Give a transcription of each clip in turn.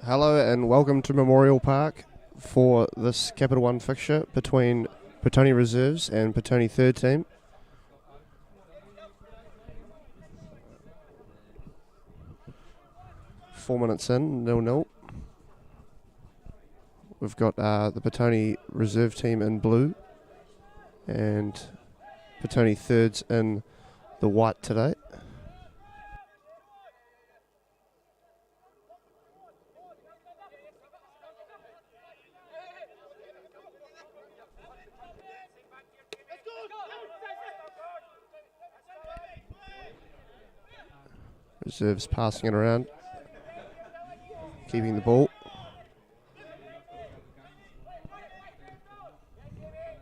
Hello and welcome to Memorial Park for this Capital One fixture between Petone Reserves and Petone third team. Four minutes in, 0-0. We've got the Petone Reserve team in blue and Petone thirds in the white today. Reserves passing it around, keeping the ball.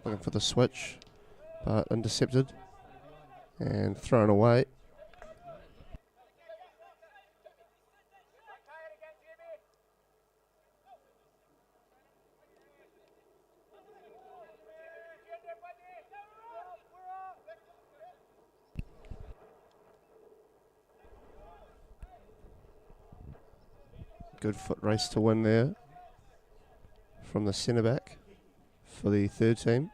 Looking for the switch, but intercepted and thrown away. Good foot race to win there from the centre back for the third team.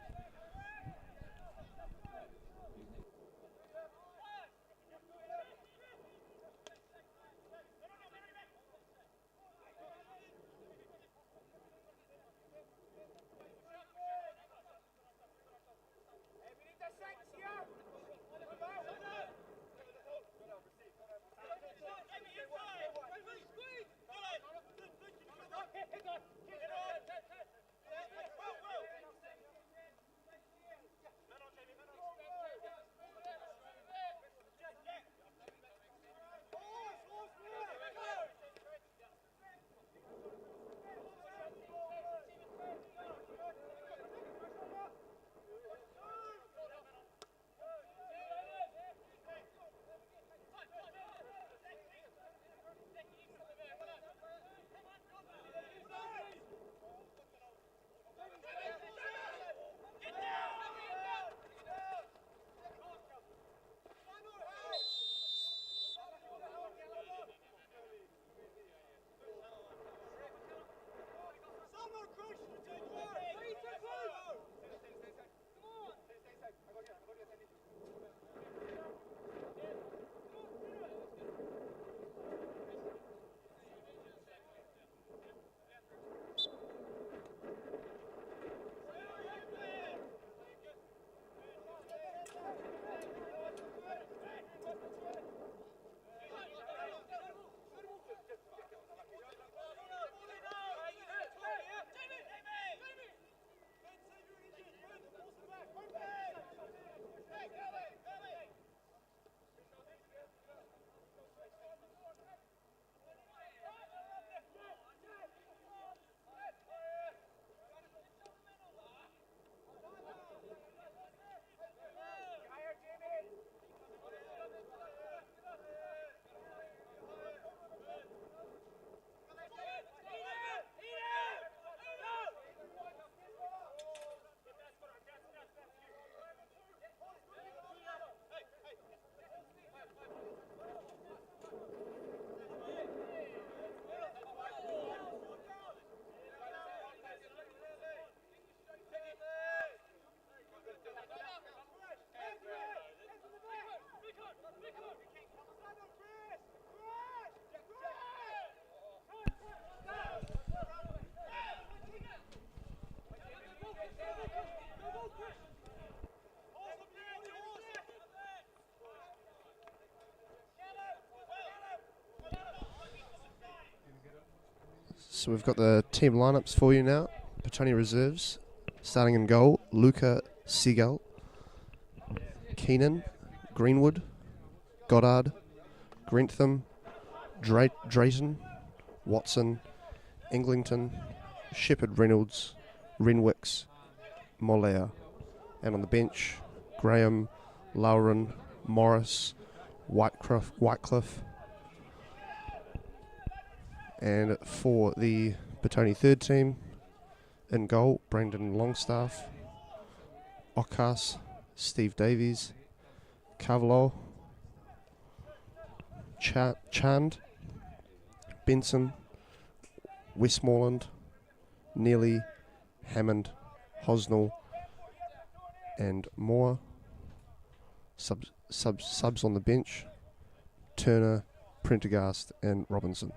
So we've got the team lineups for you now. Petone Reserves, starting in goal, Luca Seagull, Keenan, Greenwood, Goddard, Grentham, Drayton, Watson, Eglinton, Shepherd Reynolds, Renwicks, Mollea. And on the bench, Graham, Lauren, Morris, Whitecliffe. And for the Petone third team, in goal, Brandon Longstaff, Okas, Steve Davies, Carvalho, Chand, Benson, Westmoreland, Neely, Hammond, Hosnell, and Moore. Subs on the bench: Turner, Prendergast, and Robinson.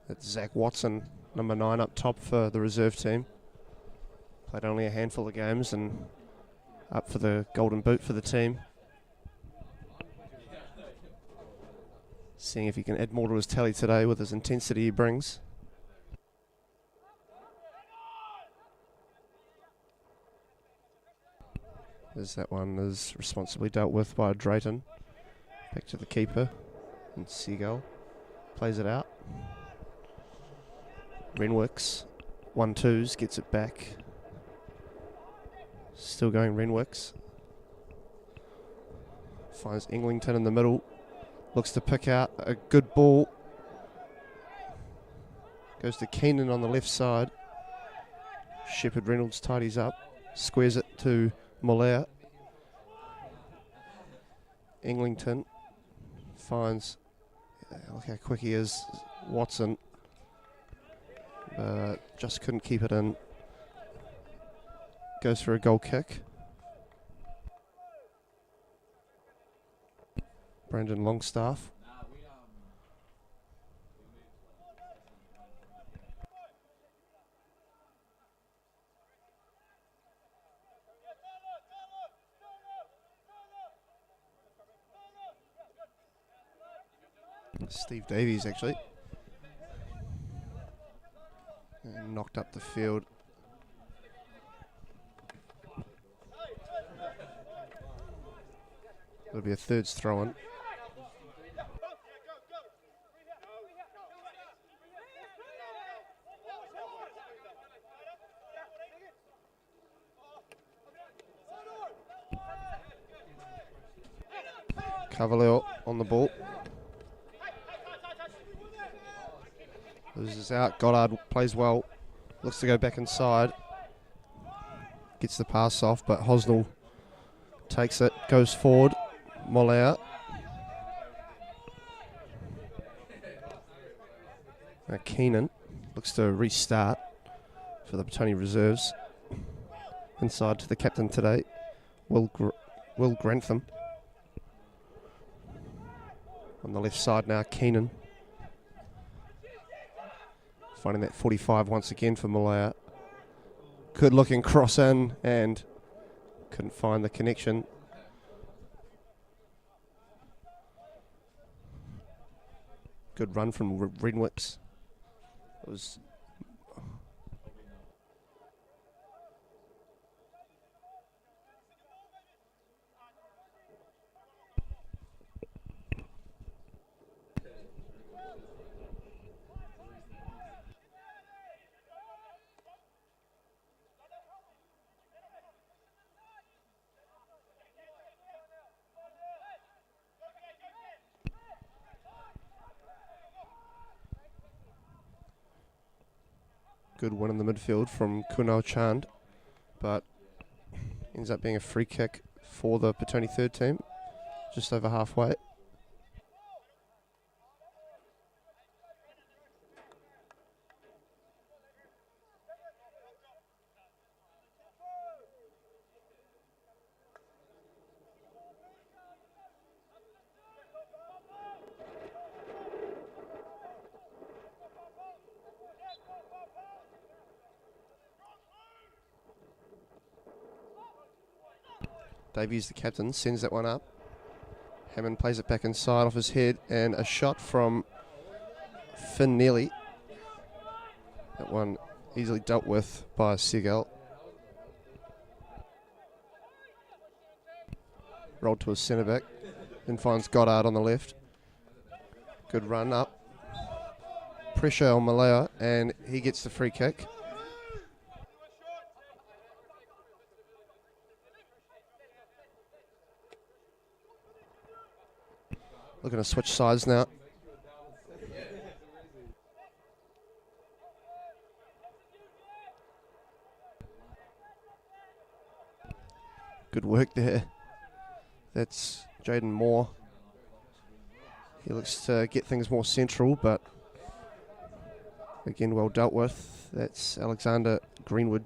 That's Zach Watson, number 9 up top for the reserve team. Played only a handful of games and up for the golden boot for the team. Seeing if he can add more to his tally today with his intensity he brings. As that one is responsibly dealt with by Drayton. Back to the keeper. And Seagull plays it out. Renwicks, 1-2s, gets it back. Still going Renwicks. Finds Englington in the middle. Looks to pick out a good ball. Goes to Keenan on the left side. Shepherd Reynolds tidies up. Squares it to Mollaire. Englington finds, look how quick he is, Watson. Just couldn't keep it in. Goes for a goal kick. Brandon Longstaff. Steve Davies actually. And knocked up the field. It'll be a thirds throw-in. Cavalier on the ball. Loses out. Goddard plays well. Looks to go back inside. Gets the pass off, but Hosnell takes it. Goes forward. Mollaire. Now Keenan looks to restart for the Petone reserves. Inside to the captain today, Will Grantham. On the left side now, Keenan. Finding that 45 once again for Mollaire. Good looking cross in and couldn't find the connection. Good run from Renwicks. It was good win in the midfield from Kunal Chand, but ends up being a free kick for the Petone third team, just over halfway. Davies, the captain, sends that one up. Hammond plays it back inside off his head, and a shot from Finn Neely That one easily dealt with by Segal. Rolled to his centre back. Then finds Goddard on the left. Good run up. Pressure on Malaya, and he gets the free kick. Looking to switch sides now. Good work there. That's Jaden Moore. He looks to get things more central, but again, well dealt with. That's Alexander Greenwood.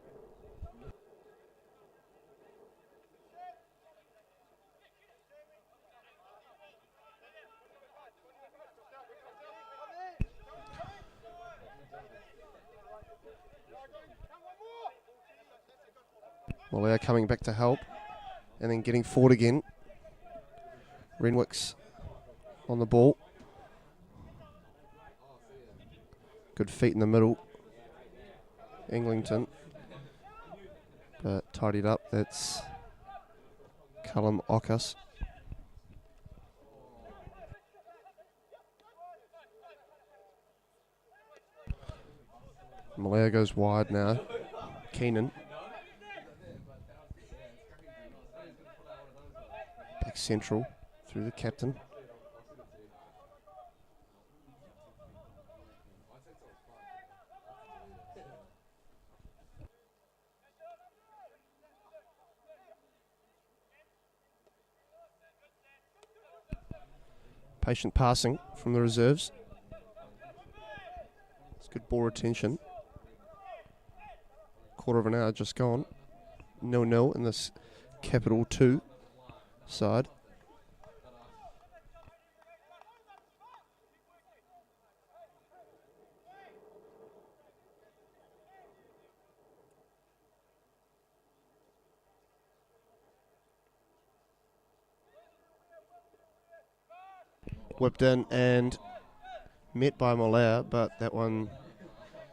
Malaya coming back to help and then getting forward again. Renwick's on the ball. Good feet in the middle. Eglinton. But tidied up. That's Callum Ockus. Malaya goes wide now. Keenan. Back central through the captain. Patient passing from the reserves. It's good ball retention. Quarter of an hour just gone. 0-0 in this Capital 2 side. Whipped in and met by Malaya, but that one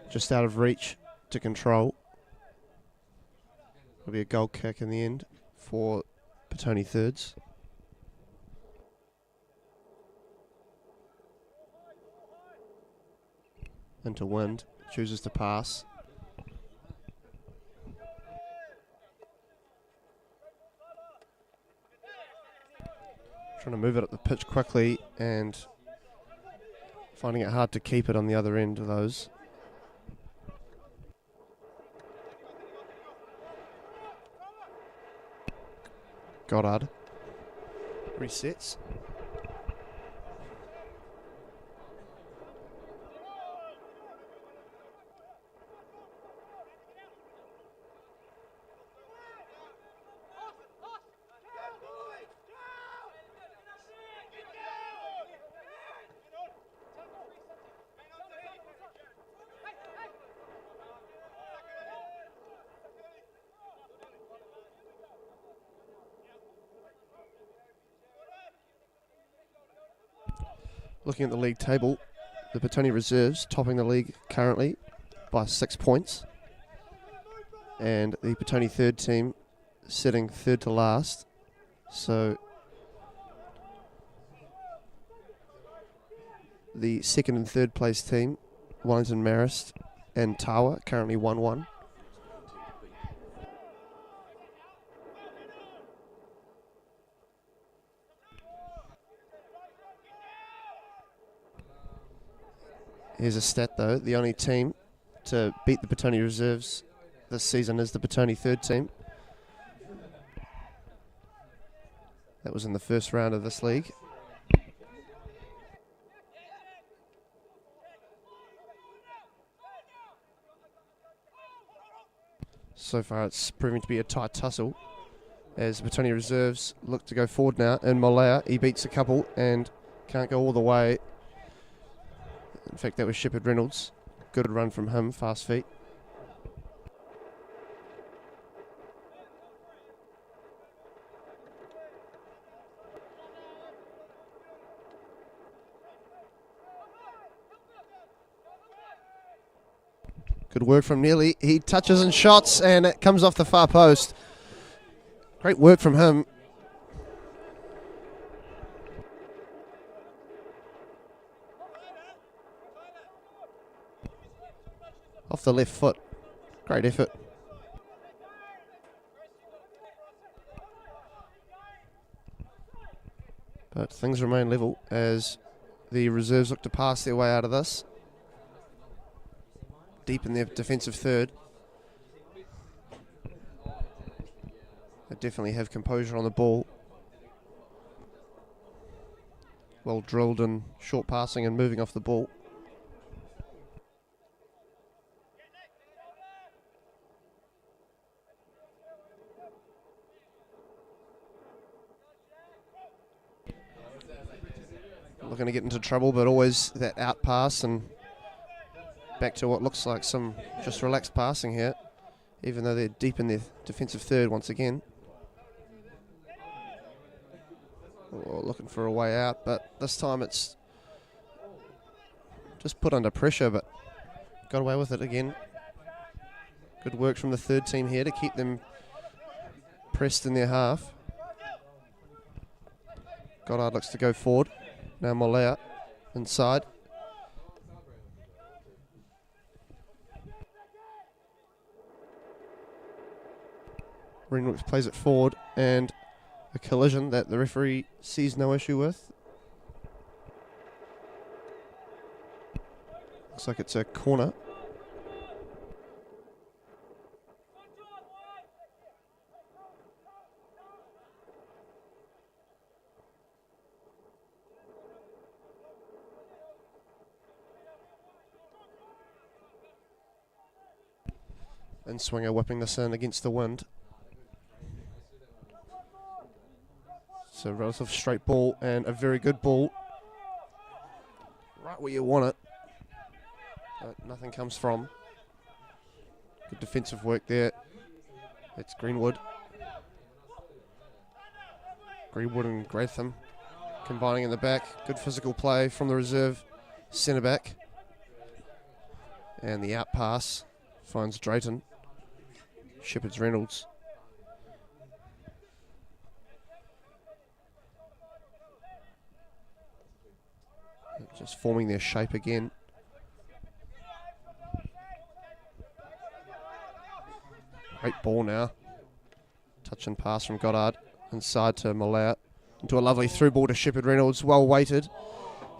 just out of reach to control. It'll be a goal kick in the end for Petone thirds. Into Wind, chooses to pass. Trying to move it up the pitch quickly and finding it hard to keep it on the other end of those. Goddard resets. Looking at the league table, the Petone Reserves topping the league currently by 6 points. And the Petone third team sitting third to last. So the second and third place team, Wellington Marist and Tawa, currently 1-1. Here's a stat though, the only team to beat the Petone Reserves this season is the Petone third team. That was in the first round of this league. So far it's proving to be a tight tussle as the Petone Reserves look to go forward now. And Malaya, he beats a couple and can't go all the way. In fact, that was Shepherd Reynolds. Good run from him, fast feet. Good work from Neely. He touches and shots, and it comes off the far post. Great work from him. Off the left foot. Great effort. But things remain level as the reserves look to pass their way out of this. Deep in their defensive third. They definitely have composure on the ball. Well drilled and short passing and moving off the ball. Looking to get into trouble, but always that out pass and back to what looks like some just relaxed passing here, even though they're deep in their defensive third once again. Oh, looking for a way out, but this time it's just put under pressure, but got away with it again. Good work from the third team here to keep them pressed in their half. Goddard looks to go forward. Now Malaya inside. Ringwicks plays it forward, and a collision that the referee sees no issue with. Looks like it's a corner. And Swinger whipping this in against the wind. It's a relative straight ball and a very good ball. Right where you want it. But nothing comes from. Good defensive work there. It's Greenwood. Greenwood and Gratham combining in the back. Good physical play from the reserve centre back. And the out pass finds Drayton. Shepherd's Reynolds. Just forming their shape again. Great ball now. Touch and pass from Goddard. Inside to Malaya. Into a lovely through ball to Shepherd Reynolds. Well weighted.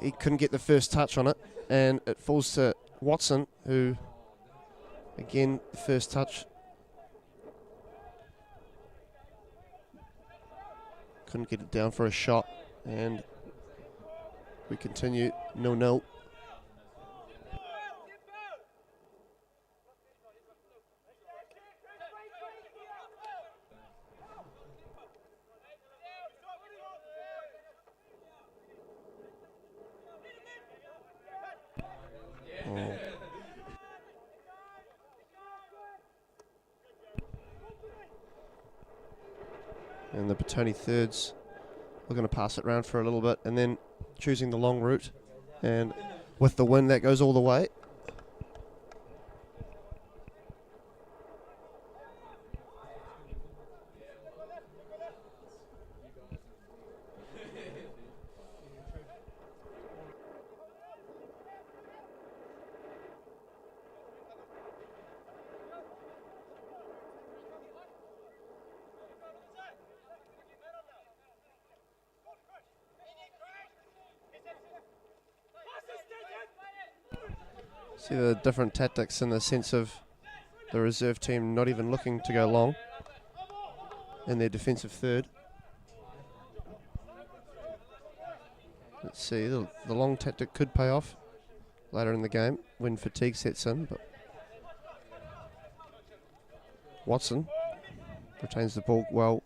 He couldn't get the first touch on it. And it falls to Watson, who, again, the first touch. Couldn't get it down for a shot. And we continue 0-0. And the Petone thirds are going to pass it round for a little bit and then choosing the long route. And with the wind, that goes all the way. See the different tactics in the sense of the reserve team not even looking to go long in their defensive third. Let's see, the long tactic could pay off later in the game when fatigue sets in. But Watson retains the ball well.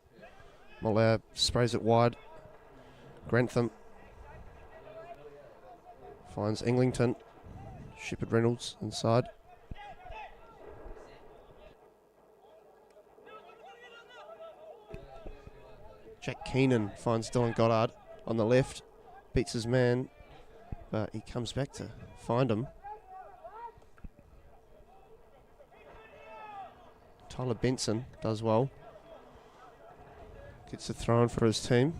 Malaya sprays it wide. Grantham finds Eglinton. Shepherd Reynolds inside. Jack Keenan finds Dylan Goddard on the left. Beats his man, but he comes back to find him. Tyler Benson does well. Gets the throw in for his team.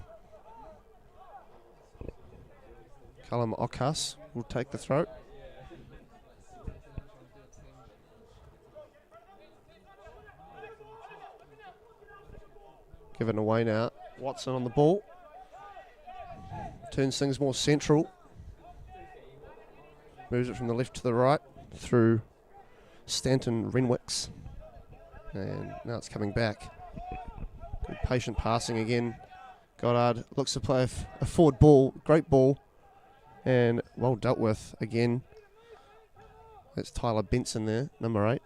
Callum Okas will take the throw. Given away now. Watson on the ball. Turns things more central. Moves it from the left to the right through Stanton Renwicks. And now it's coming back. Good patient passing again. Goddard looks to play a forward ball. Great ball. And well dealt with again. That's Tyler Benson there, number 8.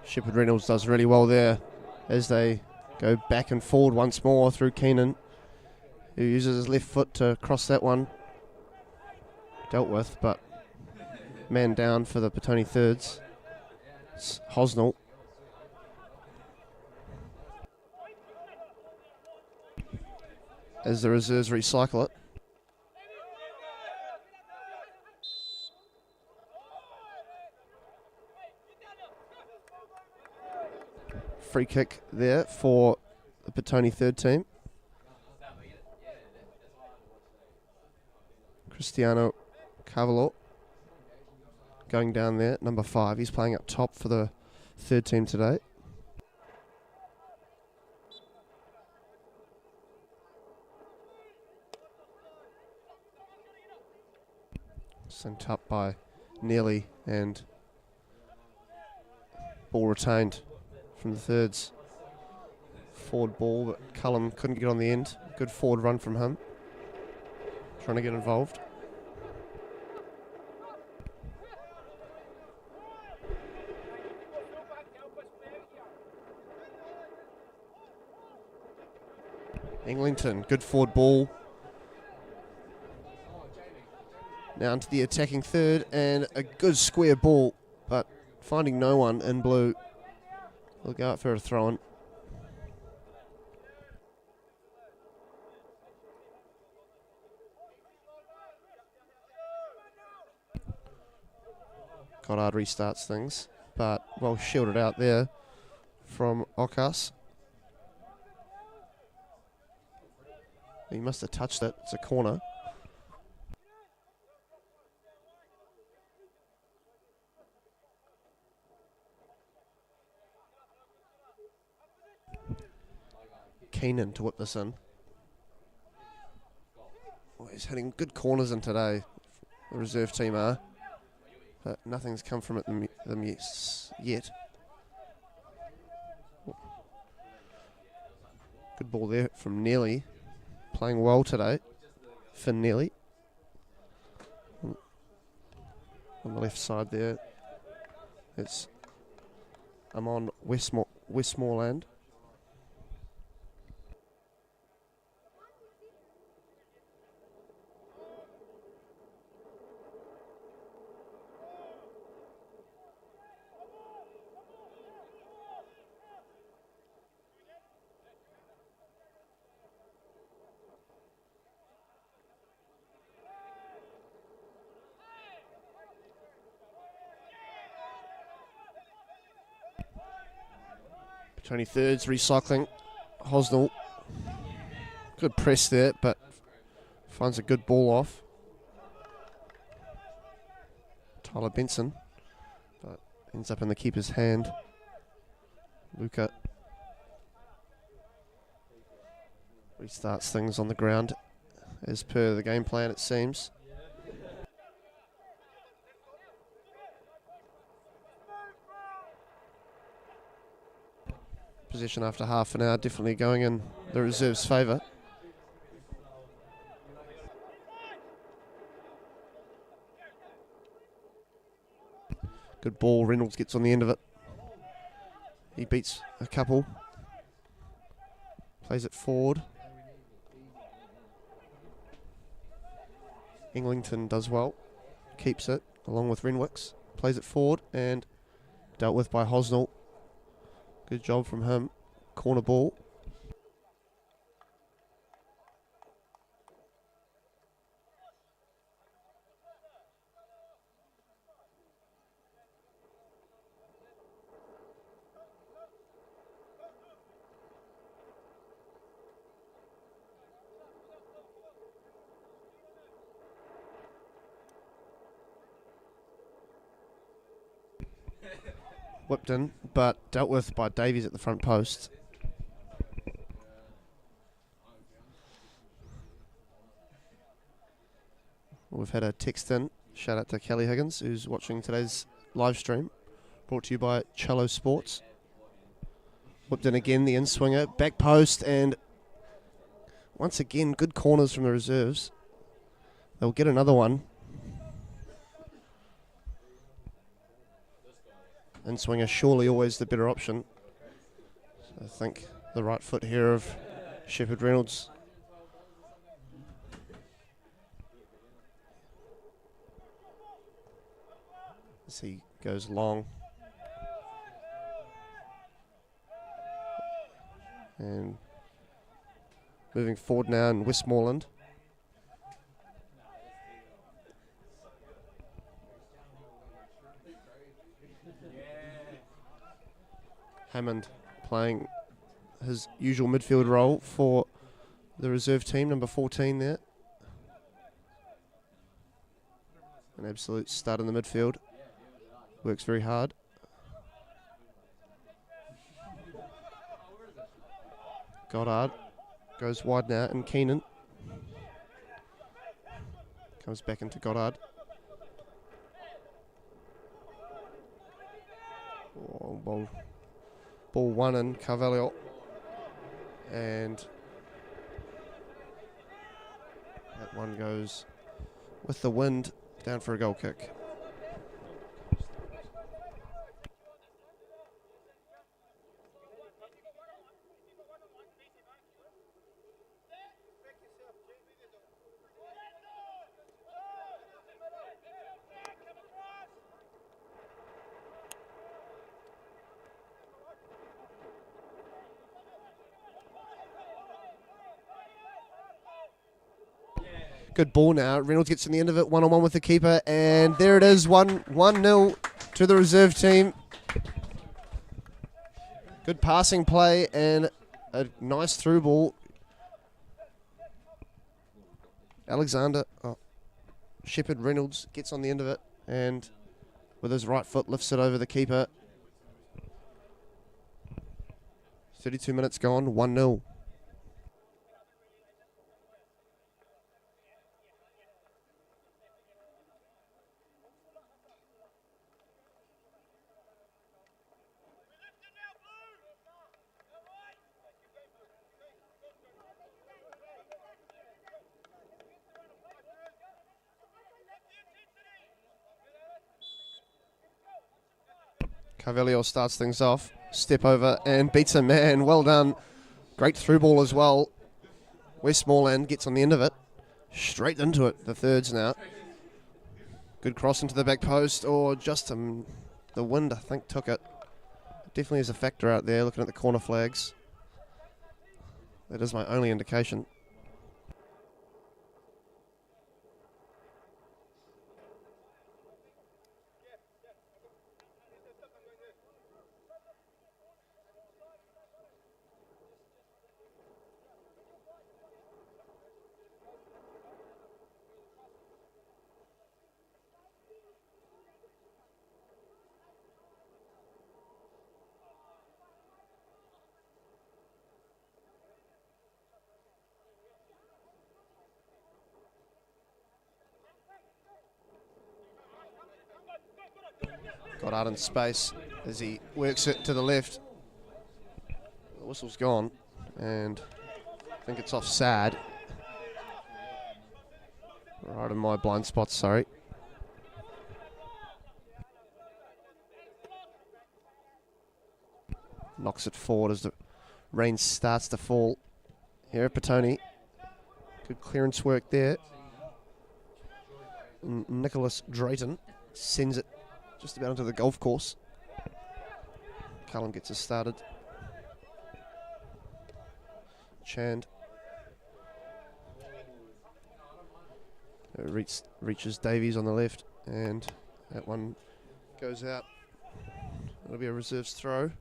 Shepherd Reynolds does really well there as they go back and forward once more through Keenan, who uses his left foot to cross that one. Dealt with, but man down for the Petone thirds. It's Hosnell. As the reserves recycle it. Free kick there for the Petone third team. Cristiano Cavallo going down there, number 5. He's playing up top for the third team today. Sent up by Nearly and ball retained from the thirds. Forward ball, but Cullum couldn't get on the end. Good forward run from him. Trying to get involved. Eglinton, good forward ball. Now into the attacking third, and a good square ball, but finding no one in blue. We'll go out for a throw-in. Goddard restarts things, but well shielded out there from Okas. He must have touched it. It's a corner. Keenan to whip this in. Well, he's hitting good corners in today. The reserve team are. But nothing's come from it them yet. Good ball there from Nearly. Playing well today. Finn Nearly. On the left side there. It's Amon Westmoreland. Petone thirds recycling. Hosnell. Good press there, but finds a good ball off. Tyler Benson, but ends up in the keeper's hand. Luca restarts things on the ground as per the game plan, it seems. Possession after half an hour, definitely going in the reserves' favour. Good ball, Reynolds gets on the end of it. He beats a couple. Plays it forward. Englington does well. Keeps it along with Renwicks. Plays it forward and dealt with by Hosnell. Good job from him. Corner ball. Whipped in, but dealt with by Davies at the front post. We've had a text in. Shout out to Kelly Higgins, who's watching today's live stream. Brought to you by Cello Sports. Whipped in again, the in-swinger. Back post, and once again, good corners from the reserves. They'll get another one. In-swinger surely always the better option. So I think the right foot here of Shepherd Reynolds. As he goes long. And moving forward now in Westmoreland. Hammond playing his usual midfield role for the reserve team, number 14 there. An absolute stud in the midfield. Works very hard. Goddard goes wide now, and Keenan comes back into Goddard. Oh, ball one in Carvalho, and that one goes with the wind down for a goal kick. Good ball now. Reynolds gets in the end of it, 1-on-1 with the keeper, and there it is, 1-0 to the reserve team. Good passing play and a nice through ball. Shepherd Reynolds gets on the end of it, and with his right foot lifts it over the keeper. 32 minutes gone, 1-0. Carvalho starts things off, step over and beats a man. Well done. Great through ball as well. Westmoreland gets on the end of it. Straight into it, the thirds now. Good cross into the back post, or just the wind, I think, took it. Definitely is a factor out there, looking at the corner flags. That is my only indication. Got out in space as he works it to the left. The whistle's gone, and I think it's offside. Right in my blind spot, sorry. Knocks it forward as the rain starts to fall. here at Petone. Good clearance work there. Nicholas Drayton sends it just about into the golf course. Cullen gets us started. Chand reaches Davies on the left, and that one goes out. It'll be a reserves throw.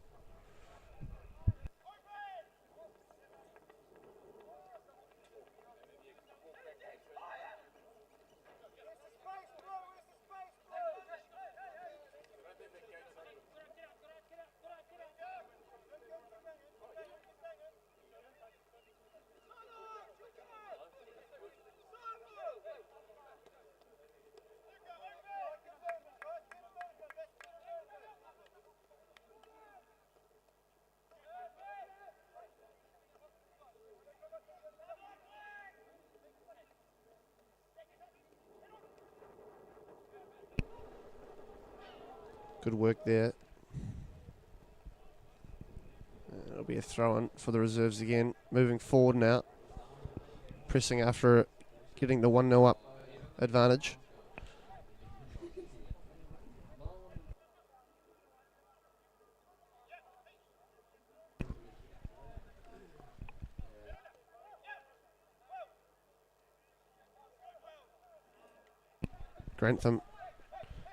Good work there. It'll be a throw-in for the reserves again. Moving forward now. Pressing after getting the 1-0 up advantage. Grantham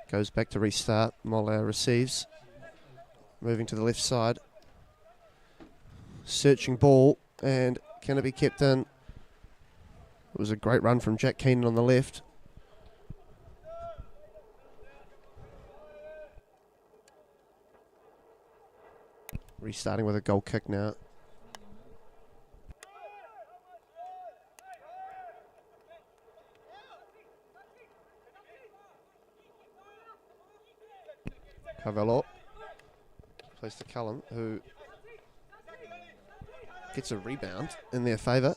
goes back to restart. Moller receives. Moving to the left side. Searching ball, and can it be kept in? It was a great run from Jack Keenan on the left. Restarting with a goal kick now. Cavallo plays to Cullen, who gets a rebound in their favour.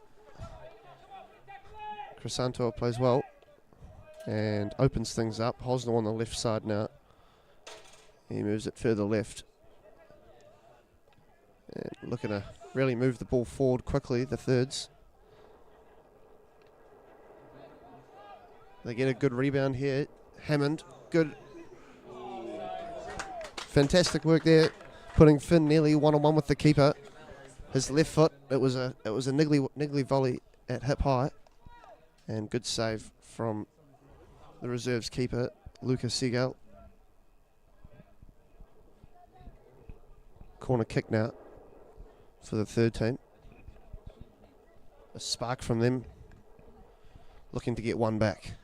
Crisanto plays well and opens things up. Hosnell on the left side now. He moves it further left. And looking to really move the ball forward quickly, the thirds. They get a good rebound here. Hammond, good. Fantastic work there, putting Finn nearly one-on-one with the keeper. His left foot, it was a niggly volley at hip high, and good save from the reserves keeper, Lucas Seagal. Corner kick now for the third team. A spark from them, looking to get one back.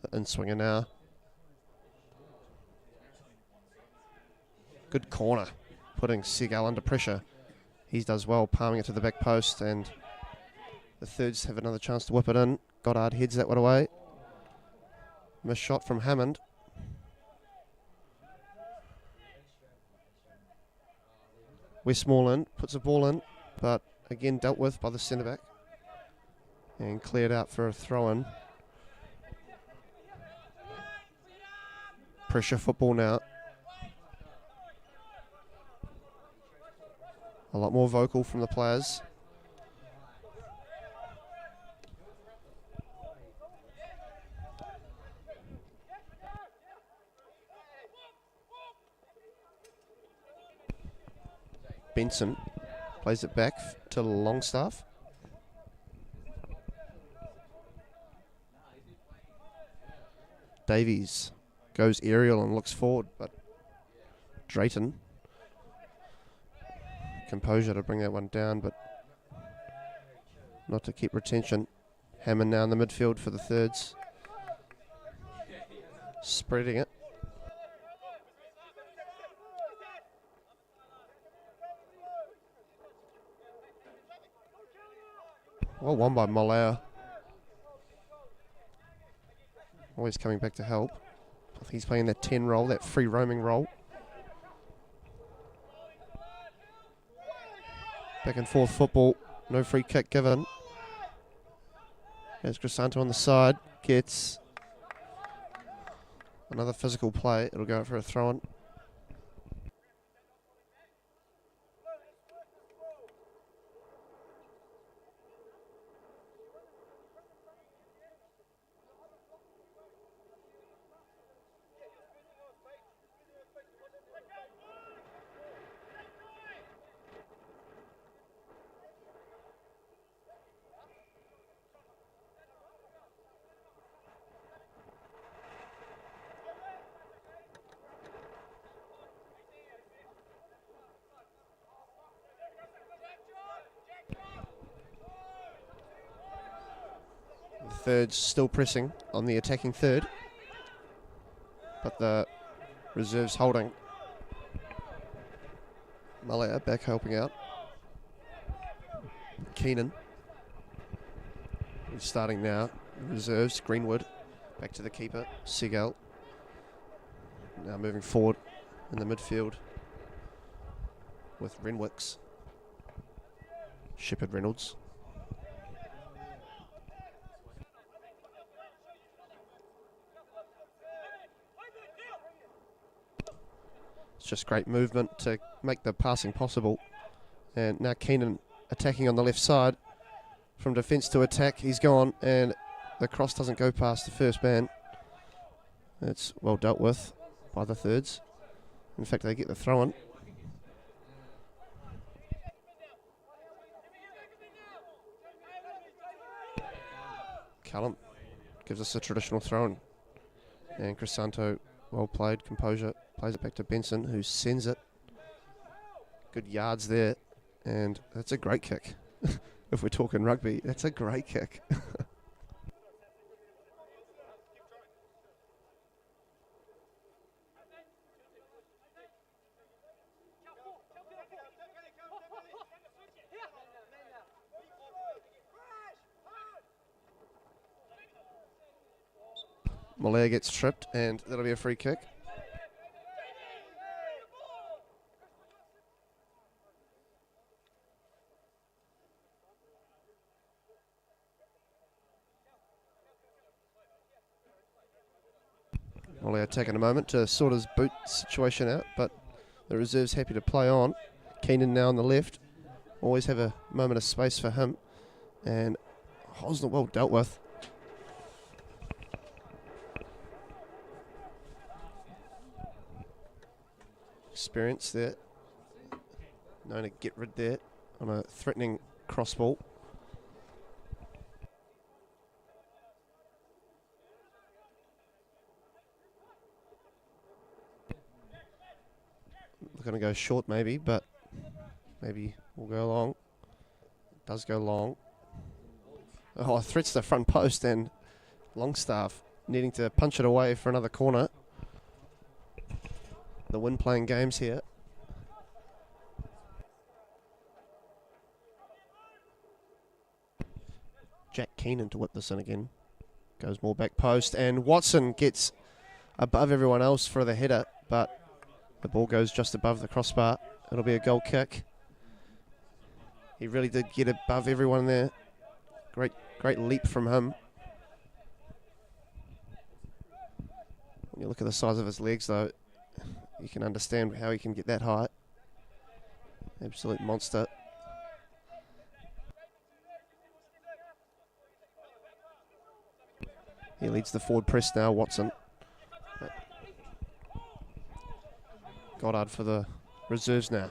The in-swinger now. Good corner, putting Seagal under pressure. He does well, palming it to the back post, and the thirds have another chance to whip it in. Goddard heads that one away. Missed shot from Hammond. Westmoreland puts a ball in, but again dealt with by the centre back and cleared out for a throw-in. Pressure football now. A lot more vocal from the players. Benson plays it back to Longstaff. Davies goes aerial and looks forward, but Drayton, composure to bring that one down, but not to keep retention. Hammond now in the midfield for the thirds. Spreading it. Well won by Moller. Always coming back to help. I think he's playing that 10 role, that free roaming role. Back and forth football. No free kick given. There's Crisanto on the side. Gets another physical play. It'll go out for a throw-in. Thirds still pressing on the attacking third, but the reserves holding. Malaya back helping out. Keenan. He's starting now. Reserves, Greenwood. Back to the keeper, Seagal. Now moving forward in the midfield with Renwicks. Shepherd Reynolds. It's just great movement to make the passing possible. And now Keenan attacking on the left side. From defence to attack, he's gone, and the cross doesn't go past the first man. It's well dealt with by the thirds. In fact, they get the throw in. Callum gives us a traditional throw in. And Crisanto, well played, composure, plays it back to Benson, who sends it. Good yards there, and that's a great kick. If we're talking rugby, that's a great kick. Malaya gets tripped, and that'll be a free kick. Malaya taking a moment to sort his boot situation out, but the reserve's happy to play on. Keenan now on the left. Always have a moment of space for him. And Hosner well dealt with. Experience there. Known to get rid there on a threatening cross ball. Going to go short maybe, but maybe we'll go long. It does go long. Oh, threats the front post, and Longstaff needing to punch it away for another corner. The wind playing games here. Jack Keenan to whip this in again. Goes more back post, and Watson gets above everyone else for the header, but the ball goes just above the crossbar. It'll be a goal kick. He really did get above everyone there. Great leap from him. When you look at the size of his legs, though, you can understand how he can get that high. Absolute monster. He leads the forward press now, Watson. Goddard for the reserves now.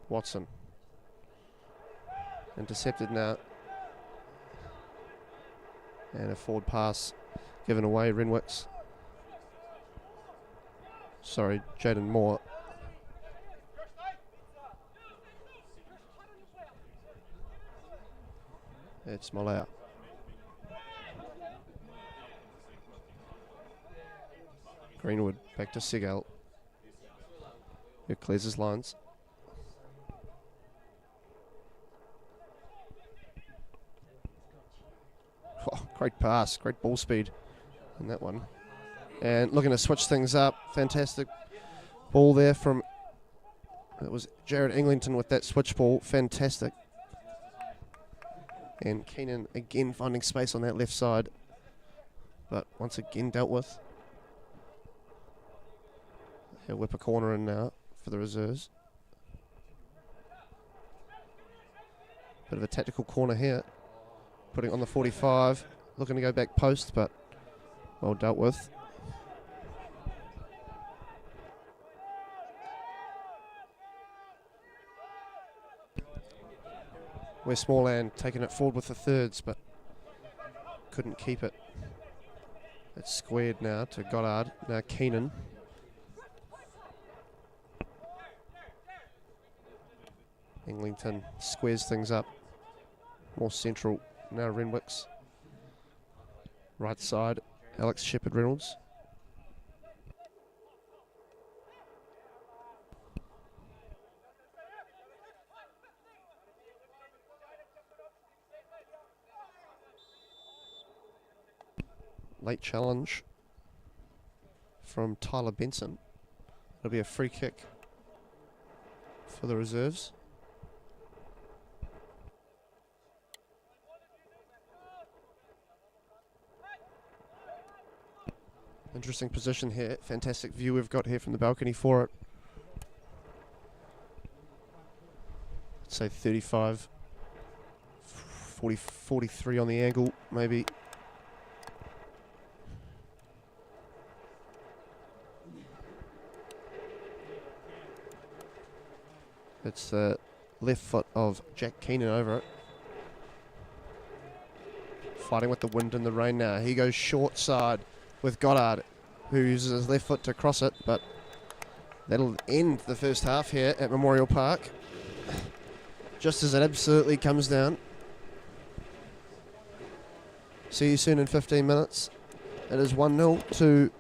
Watson. Intercepted now. And a forward pass given away, Renwicks. Sorry, Jaden Moore. It's Malaya. Greenwood back to Seagal, who clears his lines. Oh, great pass, great ball speed in that one. And looking to switch things up. Fantastic ball there from, it was Jared Eglinton with that switch ball. Fantastic. And Keenan again finding space on that left side, but once again dealt with. He'll whip a corner in now for the reserves. Bit of a tactical corner here. Putting on the 45. Looking to go back post, but well dealt with. Westmoreland taking it forward with the thirds, but couldn't keep it. It's squared now to Goddard. Now Keenan. Eglinton squares things up. More central. Now Renwicks Right side, Alex Shepherd-Reynolds. Late challenge from Tyler Benson. It'll be a free kick for the reserves. Interesting position here. Fantastic view we've got here from the balcony for it. I'd say 35, 40, 43 on the angle, maybe. It's the left foot of Jack Keenan over it. Fighting with the wind and the rain now. He goes short side with Goddard, who uses his left foot to cross it, but that'll end the first half here at Memorial Park. Just as it absolutely comes down. See you soon in 15 minutes. It is 1-0 to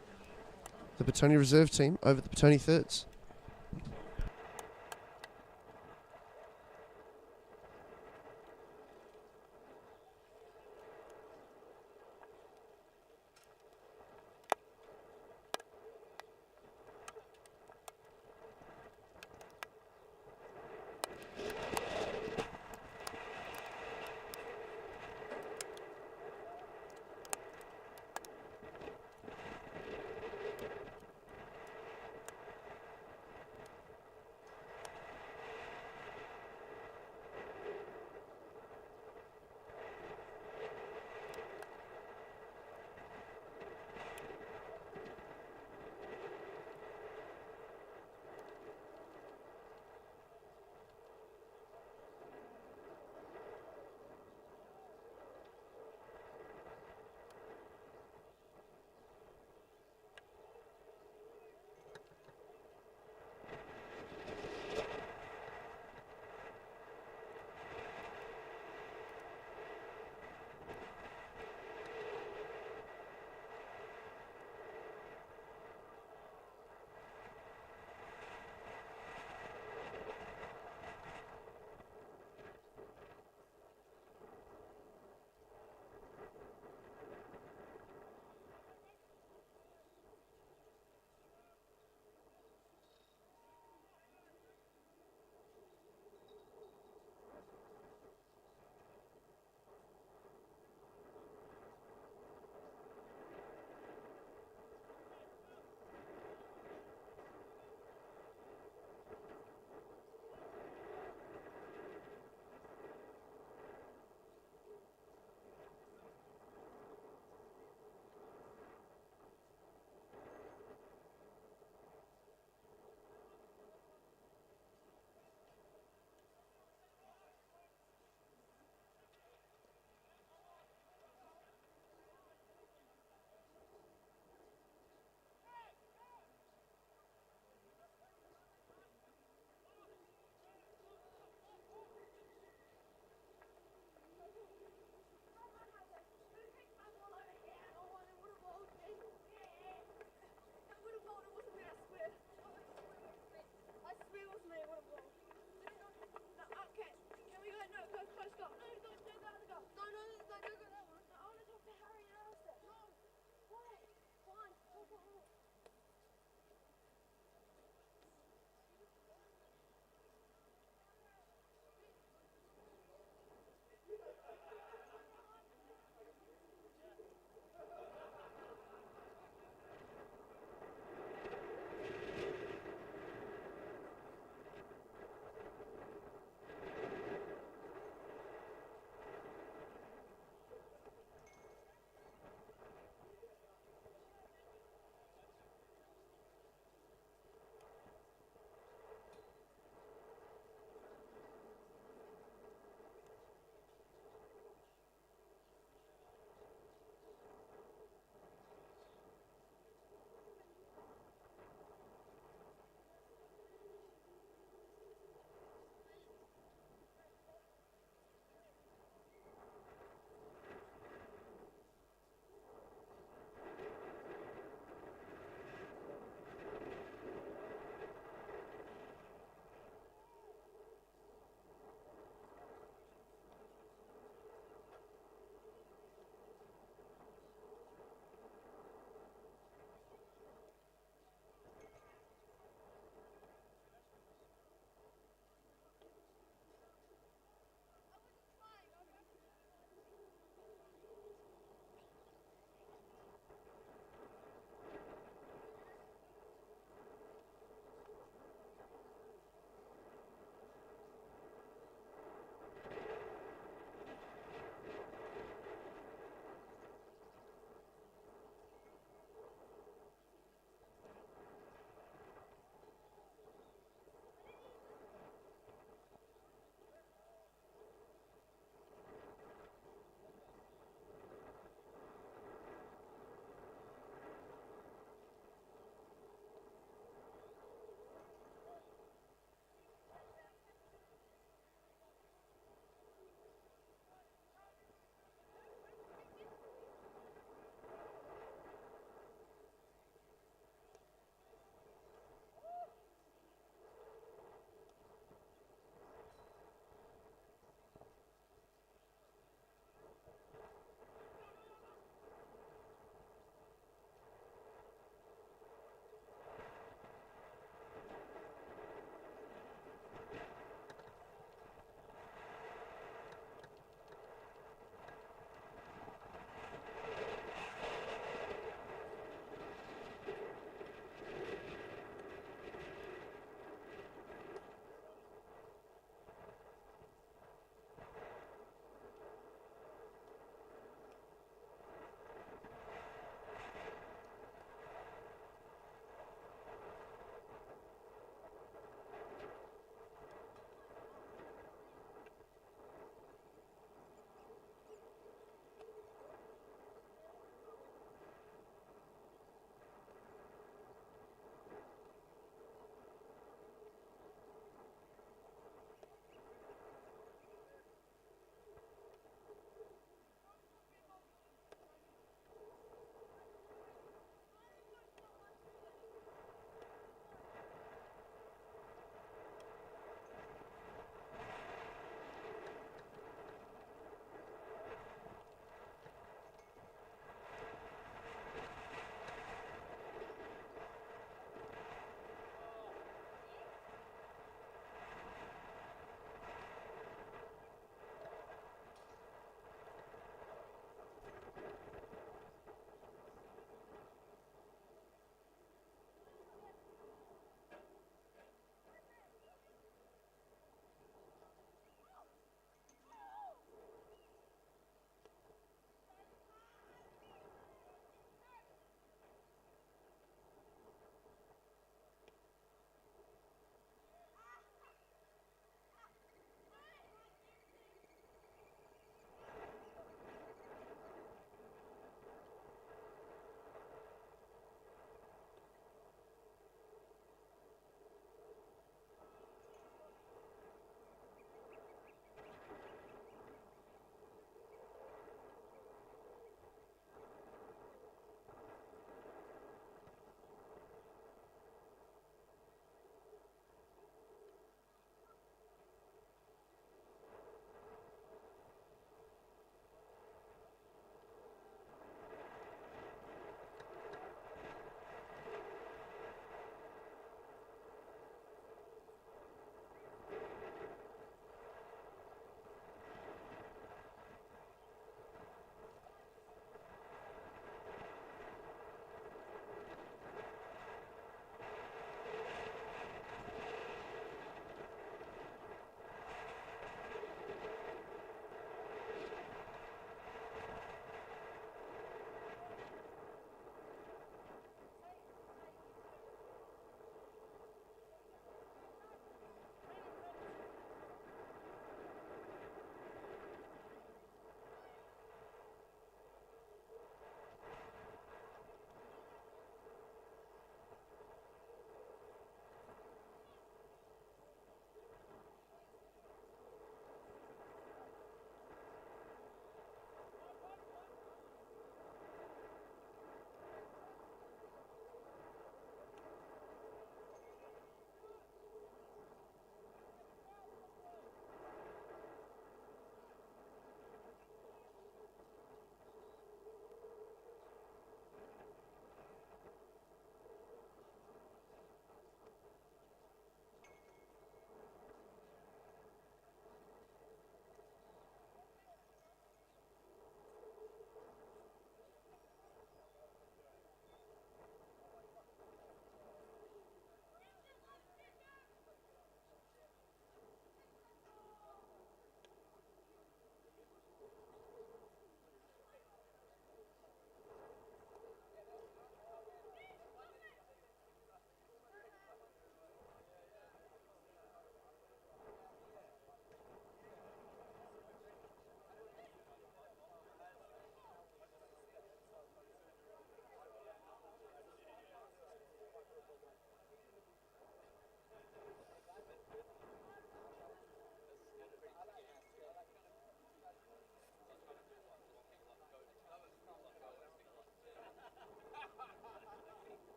the Petone reserve team over the Petone Thirds.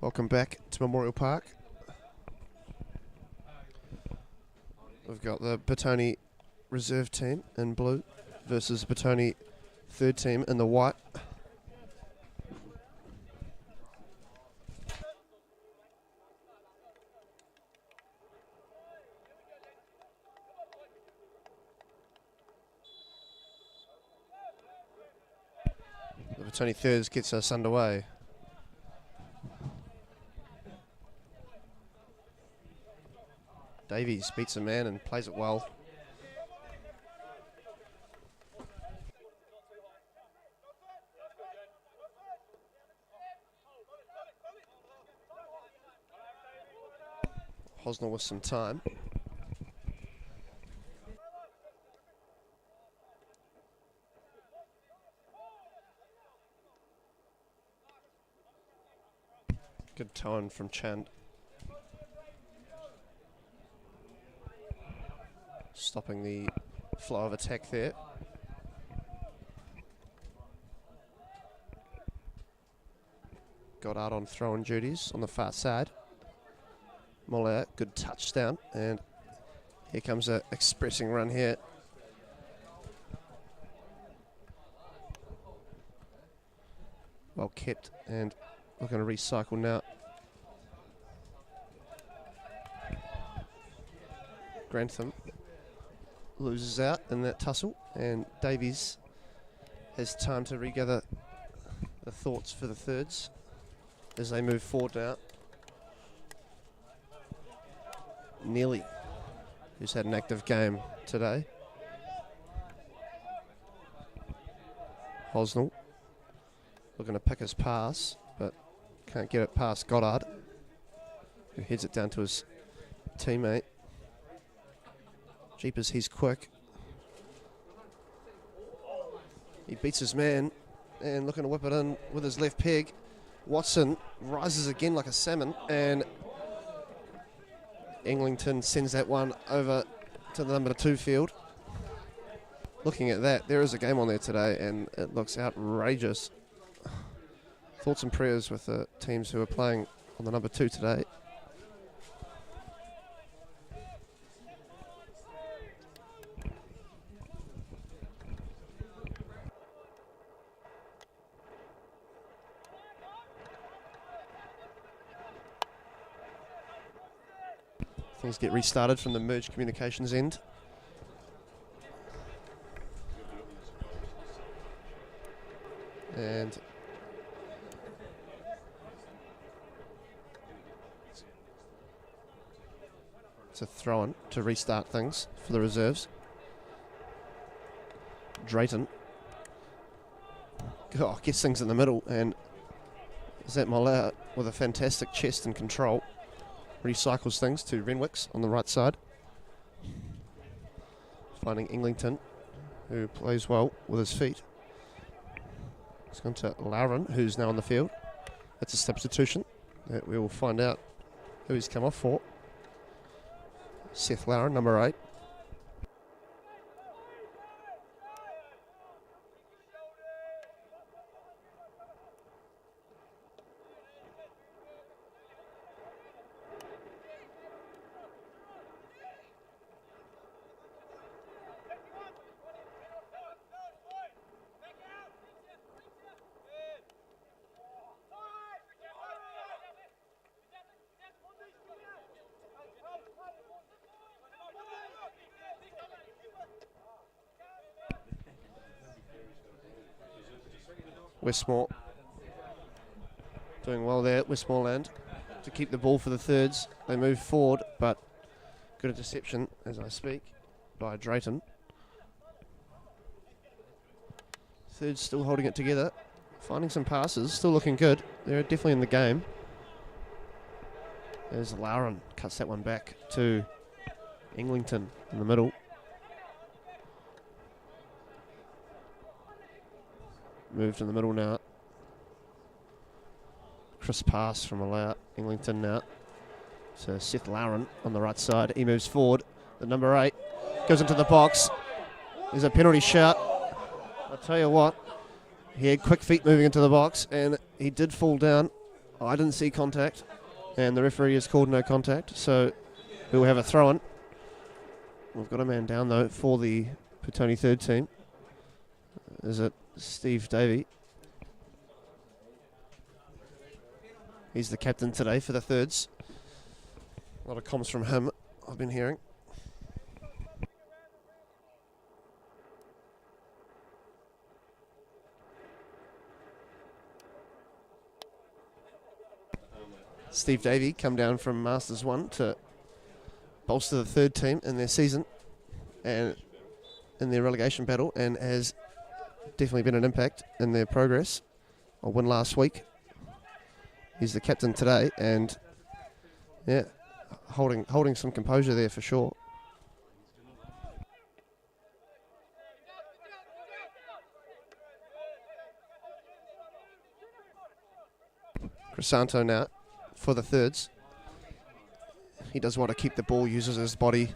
Welcome back to Memorial Park. We've got the Petone reserve team in blue versus Petone third team in the white. The Petone thirds gets us underway. Davies beats a man and plays it well. Hosnell with some time. Good tone from Chand. Stopping the flow of attack there. Goddard on throwing duties on the far side. Moller, good touchdown, and here comes a expressing run here. Well kept, and we're going to recycle now. Grantham loses out in that tussle, and Davies has time to regather the thoughts for the thirds as they move forward now. Neely, who's had an active game today. Hosnell looking to pick his pass, but can't get it past Goddard, who heads it down to his teammate. Jeepers, he's quick. He beats his man and looking to whip it in with his left peg. Watson rises again like a salmon, and Eglinton sends that one over to the number 2 field. Looking at that, there is a game on there today, and it looks outrageous. Thoughts and prayers with the teams who are playing on the number 2 today. Things get restarted from the merged communications end. And it's a throw-in to restart things for the reserves. Drayton gets things in the middle, and Zat Moller with a fantastic chest and control recycles things to Renwicks on the right side. Finding Eglinton, who plays well with his feet. It's gone to Lauren, who's now on the field. That's a substitution that we will find out who he's come off for. Seth Lauren, number 8. Westmore doing well there at Westmoreland to keep the ball for the thirds. They move forward, but good interception as I speak by Drayton. Thirds still holding it together, finding some passes, still looking good. They're definitely in the game. There's Lauren, cuts that one back to Eglinton in the middle. Moved in the middle now. Crisp pass from Eglinton now. So Seth Lauren on the right side. He moves forward. The number 8 goes into the box. There's a penalty shout. I'll tell you what, he had quick feet moving into the box, and he did fall down I didn't see contact, and the referee has called no contact, so we'll have a throw-in. We've got a man down, though, for the Petone third team. Is it Steve Davey? He's the captain today for the thirds. A lot of comms from him, I've been hearing. Steve Davey come down from Masters 1 to bolster the third team in their season and in their relegation battle, and has definitely been an impact in their progress. A win last week. He's the captain today, and yeah, holding some composure there for sure. Crisanto now for the thirds. He does want to keep the ball, uses his body.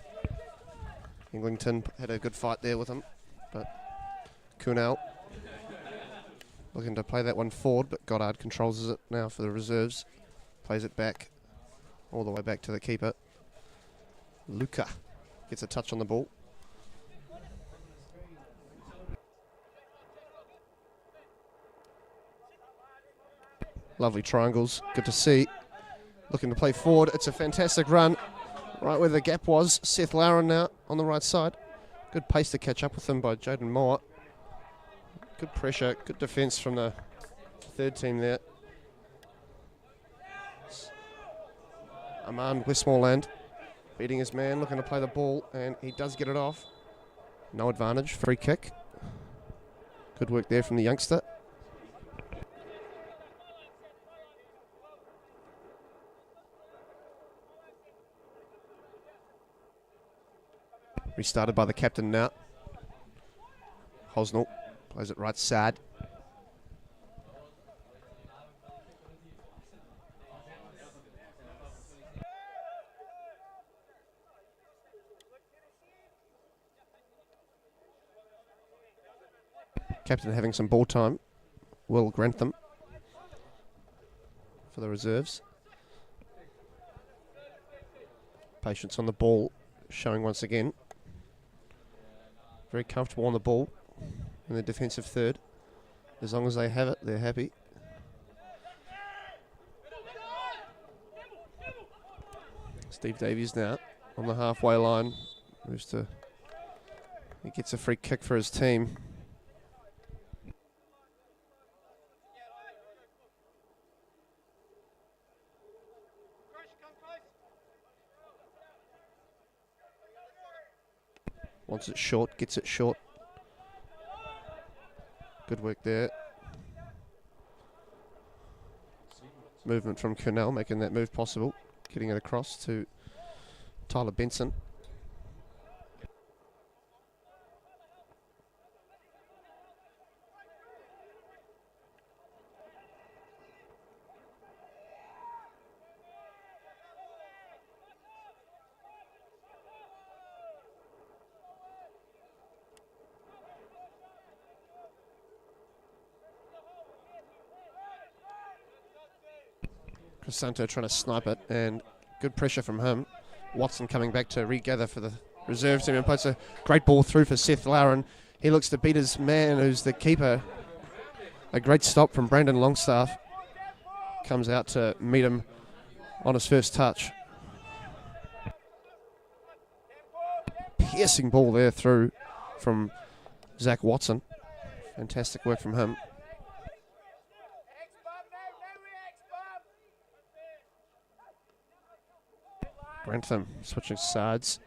Eglinton had a good fight there with him, but Kunal looking to play that one forward, but Goddard controls it now for the reserves. Plays it back, all the way back to the keeper. Luca gets a touch on the ball. Lovely triangles, good to see. Looking to play forward, it's a fantastic run. Right where the gap was, Seth Lauren now on the right side. Good pace to catch up with him by Jaden Moore. Good pressure, good defence from the third team there. Aman Westmoreland beating his man, looking to play the ball, and he does get it off. No advantage, free kick. Good work there from the youngster. Restarted by the captain now. Hosnell plays it right side. Captain having some ball time. Will Grantham for the reserves. Patience on the ball showing once again. Very comfortable on the ball in the defensive third. As long as they have it, they're happy. Steve Davies now on the halfway line. He gets a free kick for his team. Wants it short, gets it short. Good work there. Movement from Cornell, making that move possible. Getting it across to Tyler Benson. Crisanto trying to snipe it, and good pressure from him. Watson coming back to regather for the reserve team and puts a great ball through for Seth Lauren. He looks to beat his man, who's the keeper. A great stop from Brandon Longstaff. Comes out to meet him on his first touch. Piercing ball there through from Zach Watson. Fantastic work from him. Grantham switching sides.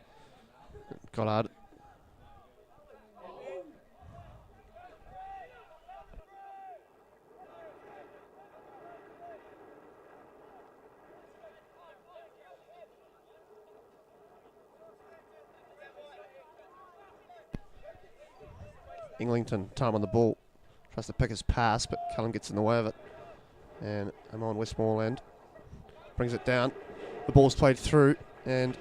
Goddard. Eglinton, time on the ball. Tries to pick his pass, but Cullen gets in the way of it. And I'm on Westmoreland. Brings it down. The ball's played through, and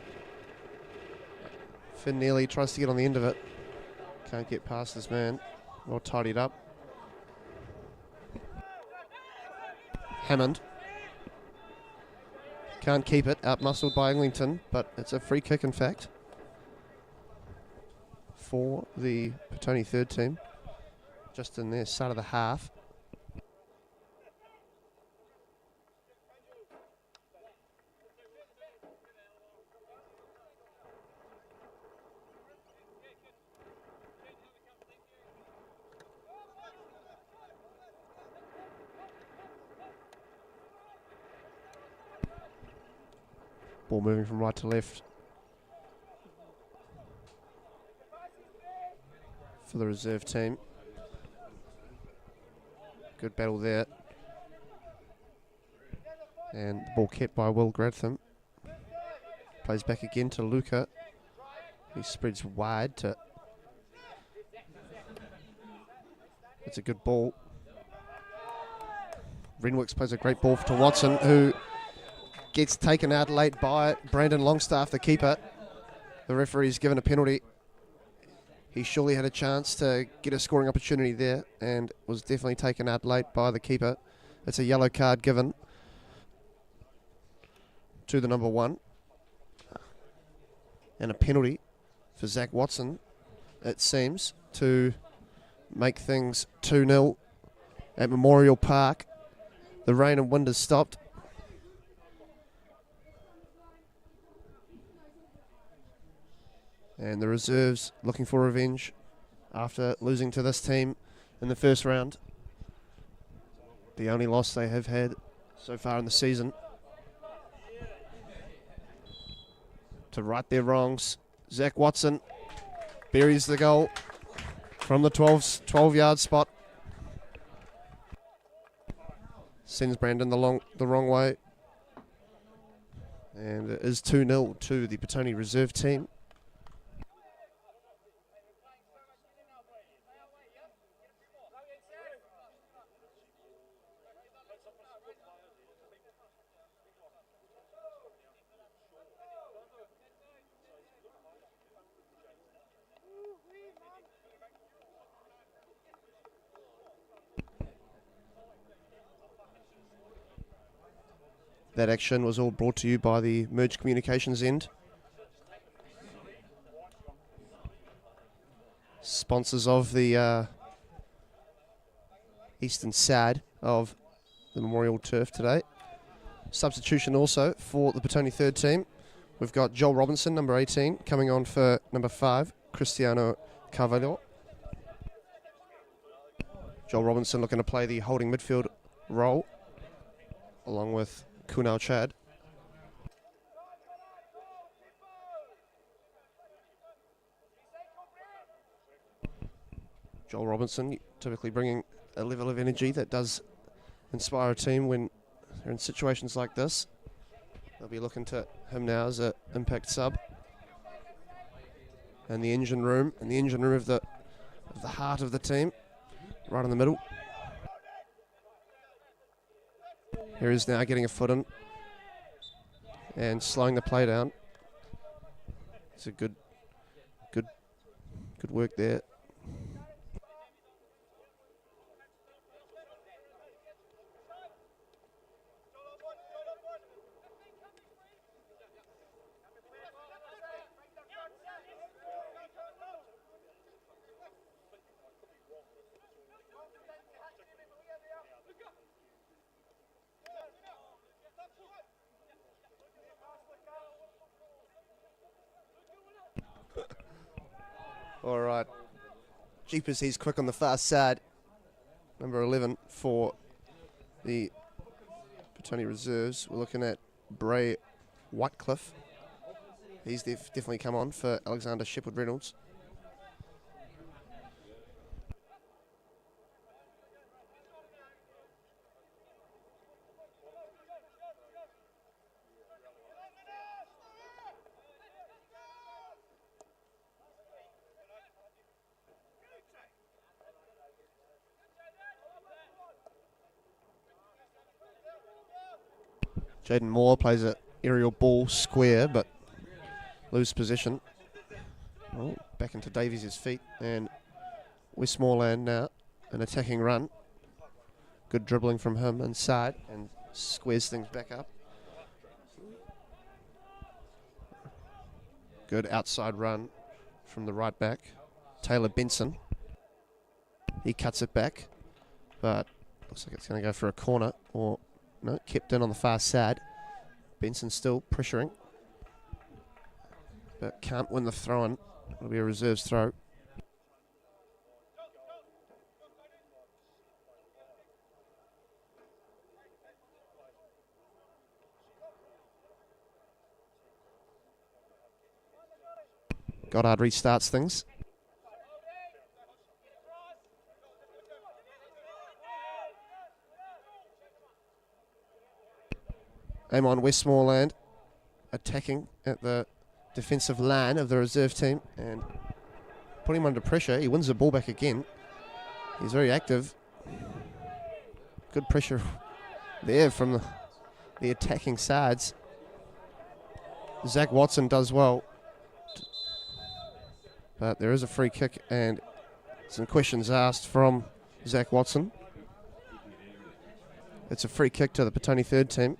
Finn Neely tries to get on the end of it. Can't get past this man. Well tidied up. Hammond Can't keep it, out-muscled by Eglinton, but it's a free kick in fact for the Petone third team, just in their start of the half. Ball moving from right to left for the reserve team. Good battle there. And the ball kept by Will Grantham. Plays back again to Luca. He spreads wide to... It's a good ball. Renwick's plays a great ball to Watson, who gets taken out late by Brandon Longstaff, the keeper. The referee's given a penalty. He surely had a chance to get a scoring opportunity there and was definitely taken out late by the keeper. It's a yellow card given to the number 1. And a penalty for Zach Watson, it seems, to make things 2-0 at Memorial Park. The rain and wind has stopped. And the reserves looking for revenge after losing to this team in the first round. The only loss they have had so far in the season. To right their wrongs, Zach Watson buries the goal from the 12-yard spot. Sends Brandon the wrong way. And it is 2-0 to the Petone reserve team. That action was all brought to you by the Merge Communications end. Sponsors of the eastern side of the Memorial Turf today. Substitution also for the Petone third team. We've got Joel Robinson, number 18, coming on for number 5, Cristiano Carvalho. Joel Robinson looking to play the holding midfield role, along with Kunal Chad. Joel Robinson typically bringing a level of energy that does inspire a team when they're in situations like this. They'll be looking to him now as an impact sub. And the engine room of the heart of the team, right in the middle. Here is now getting a foot in and slowing the play down. It's a good work there. All right. Jeepers, he's quick on the far side. Number 11 for the Petone reserves. We're looking at Bray Whitecliffe. He's definitely come on for Alexander Shepherd Reynolds. Jaden Moore plays an aerial ball square, but lose possession. Oh, back into Davies' feet, and Westmoreland now, an attacking run. Good dribbling from him inside, and squares things back up. Good outside run from the right back, Taylor Benson. He cuts it back, but looks like it's going to go for a corner, or no, kept in on the far side. Benson still pressuring, but can't win the throw-in. It'll be a reserves throw. Goddard restarts things. Amon Westmoreland attacking at the defensive line of the reserve team and putting him under pressure. He wins the ball back again. He's very active. Good pressure there from the attacking sides. Zach Watson does well. But there is a free kick and some questions asked from Zach Watson. It's a free kick to the Petone third team.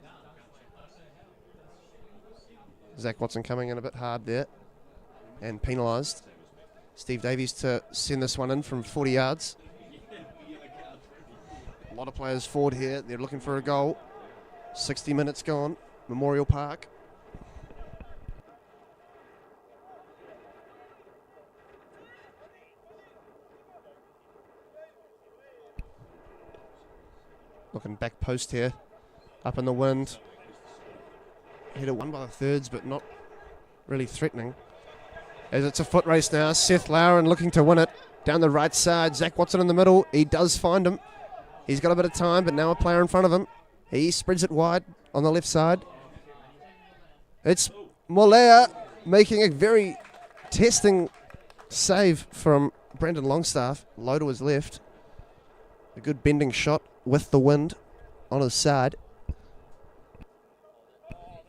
Zach Watson coming in a bit hard there and penalised. Steve Davies to send this one in from 40 yards. A lot of players forward here. They're looking for a goal. 60 minutes gone. Memorial Park. Looking back post here. Up in the wind. Header won by the thirds, but not really threatening. As it's a foot race now, Seth Lowren looking to win it. Down the right side, Zach Watson in the middle. He does find him. He's got a bit of time, but now a player in front of him. He spreads it wide on the left side. It's Molea making a very testing save from Brandon Longstaff. Low to his left. A good bending shot with the wind on his side.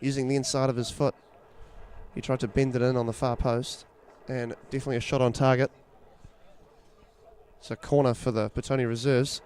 Using the inside of his foot. He tried to bend it in on the far post. And definitely a shot on target. It's a corner for the Petone reserves.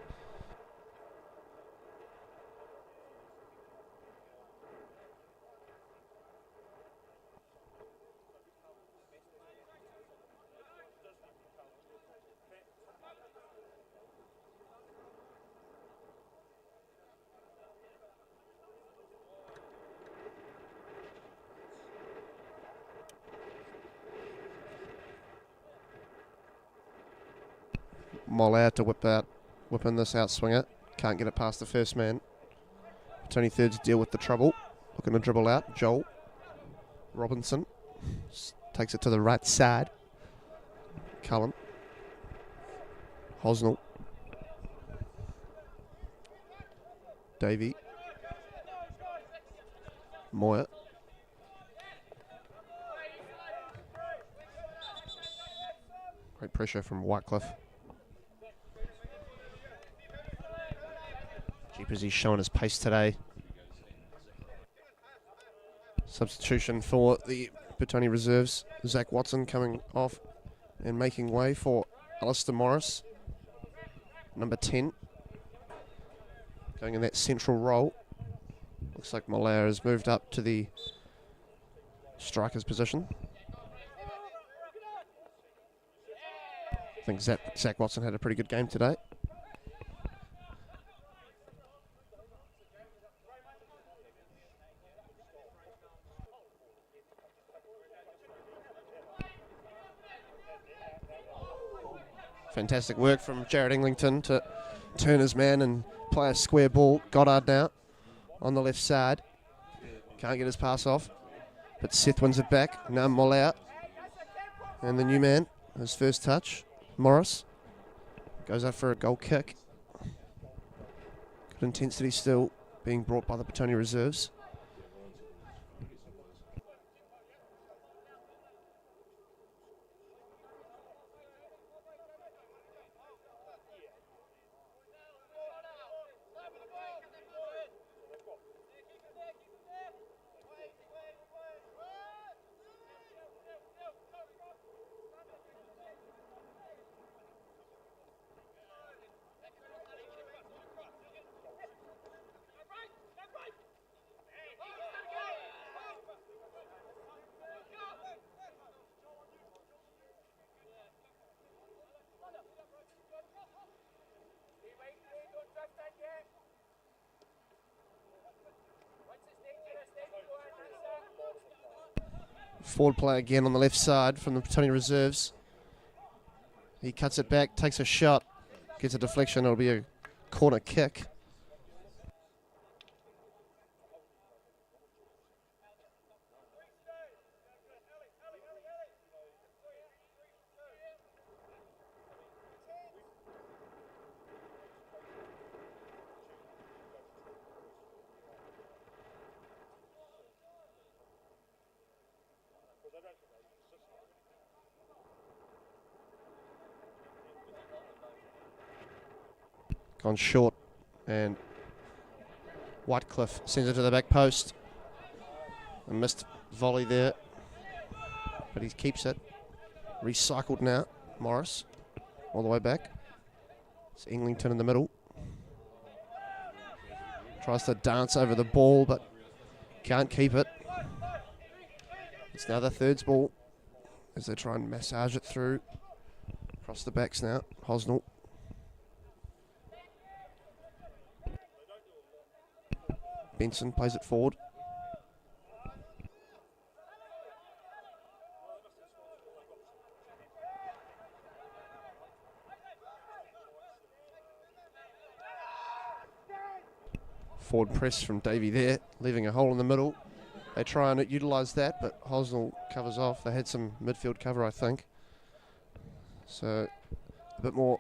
Molea to whip in this out swinger. Can't get it past the first man. Petone thirds deal with the trouble. Looking to dribble out. Joel Robinson takes it to the right side. Cullen. Hosnell. Davey. Moyer. Great pressure from Whitecliffe. Jeepers, he's showing his pace today. Substitution for the Petone reserves. Zach Watson coming off and making way for Alistair Morris, number 10. Going in that central role. Looks like Molea has moved up to the striker's position. I think Zach Watson had a pretty good game today. Fantastic work from Jared Eglinton to turn his man and play a square ball. Goddard now on the left side. Can't get his pass off. But Seth wins it back. Now Molea. And the new man, his first touch. Morris. Goes up for a goal kick. Good intensity still being brought by the Petone reserves. Forward play again on the left side from the Petone reserves. He cuts it back, takes a shot, gets a deflection. It'll be a corner kick. Gone short, and Whitecliffe sends it to the back post. A missed volley there, but he keeps it. Recycled now, Morris, all the way back. It's Eglinton in the middle. Tries to dance over the ball, but can't keep it. It's now the Thirds ball as they try and massage it through. Across the backs now, Hosnell. Benson plays it forward. Forward press from Davey there, leaving a hole in the middle. They try and utilise that, but Hosnell covers off. They had some midfield cover, I think. So a bit more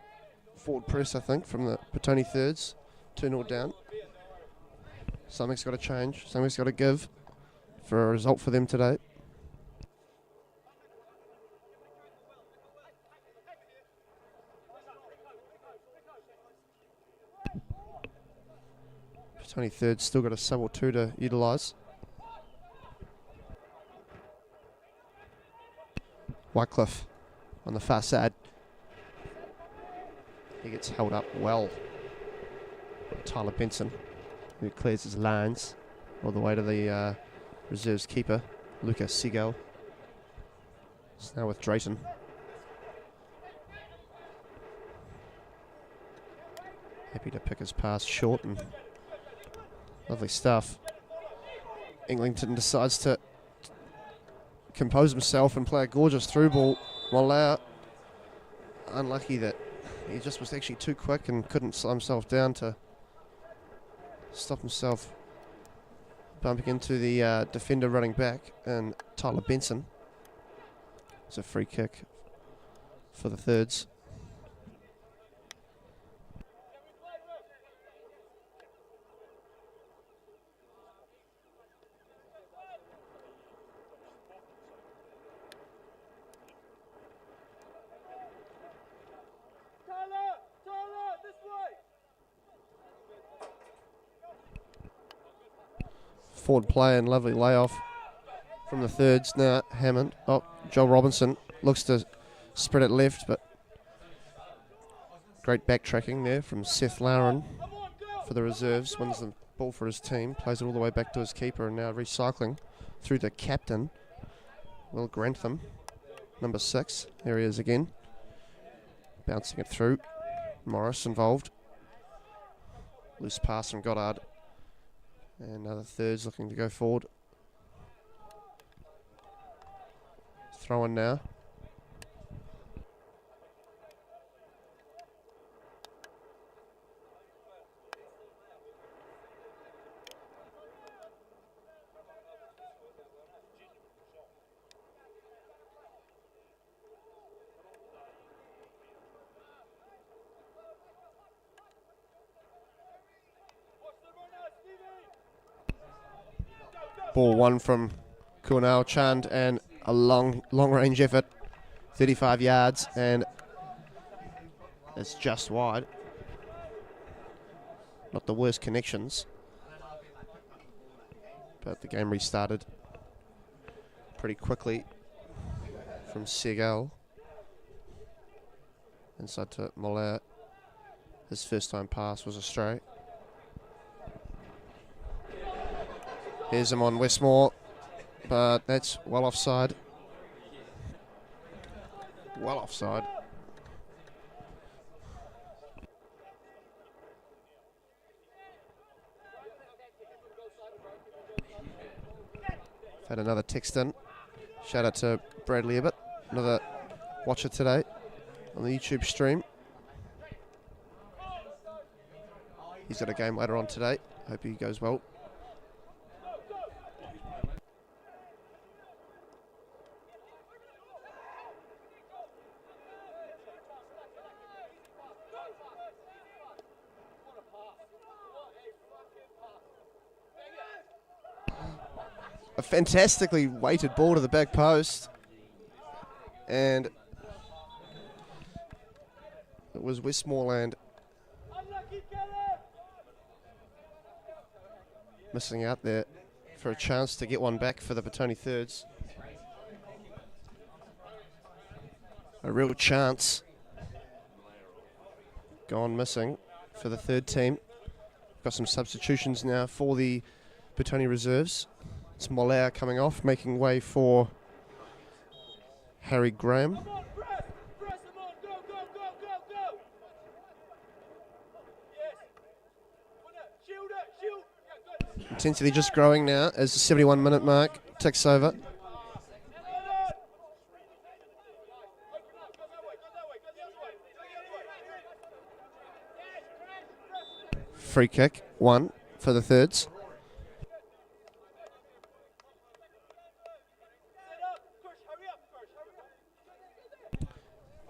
forward press, I think, from the Petone Thirds. 2-0 down. Something's got to change. Something's got to give for a result for them today. Petone Third still got a sub or two to utilise. Whitecliffe on the far side. He gets held up well. Tyler Benson, who clears his lines all the way to the reserves keeper, Lucas Seagull. It's now with Drayton. Happy to pick his pass short, and lovely stuff. Eglinton decides to compose himself and play a gorgeous through ball. Malaya, unlucky that he just was actually too quick and couldn't slow himself down to stop himself bumping into the defender running back, and Tyler Benson. It's a free kick for the Thirds. Forward play and lovely layoff from the Thirds. Now Hammond. Oh, Joel Robinson looks to spread it left, but great backtracking there from Seth Lauren for the reserves. Wins the ball for his team. Plays it all the way back to his keeper, and now recycling through the captain, Will Grantham, number 6. There he is again. Bouncing it through. Morris involved. Loose pass from Goddard. And now the Thirds looking to go forward. Throw in now. Ball one from Kunal Chand, and a long range effort, 35 yards, and it's just wide. Not the worst connections, but the game restarted pretty quickly from Segal. Inside to Moller. His first time pass was astray. Here's him on Westmore, but that's well offside. Well offside. Had another text in. Shout out to Bradley Abbott, another watcher today on the YouTube stream. He's got a game later on today. Hope he goes well. A fantastically weighted ball to the back post. And it was Westmoreland missing out there for a chance to get one back for the Petone thirds. A real chance gone missing for the third team. Got some substitutions now for the Petone reserves. It's Mollea coming off, making way for Harry Graham. Intensity just growing now as the 71-minute mark ticks over. Free kick, one for the thirds.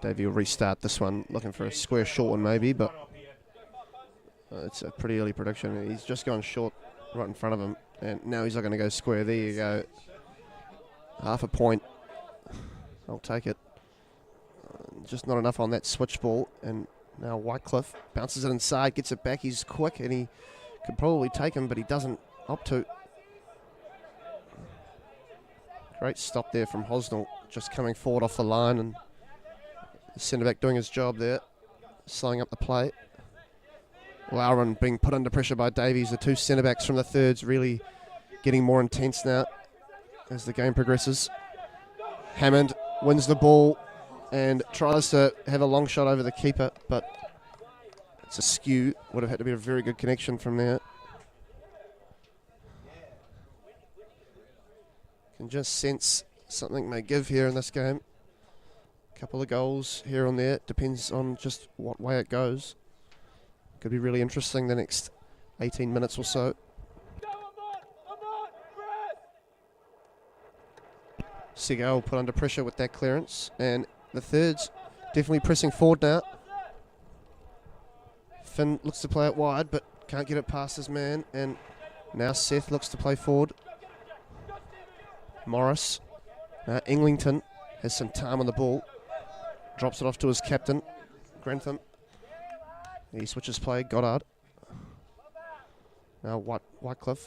Davey will restart this one, looking for a square short one maybe, but it's a pretty early prediction. He's just gone short right in front of him, and now he's not going to go square. There you go. Half a point. I'll take it. Just not enough on that switch ball, and now Whitecliffe bounces it inside, gets it back. He's quick, and he could probably take him, but he doesn't opt to. Great stop there from Hosnell, just coming forward off the line, and the centre-back doing his job there, slowing up the play. Lowran being put under pressure by Davies. The two centre-backs from the thirds really getting more intense now as the game progresses. Hammond wins the ball and tries to have a long shot over the keeper, but it's a skew. Would have had to be a very good connection from there. Can just sense something may give here in this game. Couple of goals here and there, depends on just what way it goes. Could be really interesting the next 18 minutes or so. Seagal put under pressure with that clearance, and the thirds definitely pressing forward now. Finn looks to play it wide, but can't get it past his man, and now Seth looks to play forward. Morris, now Englington has some time on the ball. Drops it off to his captain, Grantham. He switches play, Goddard. Now Whitecliffe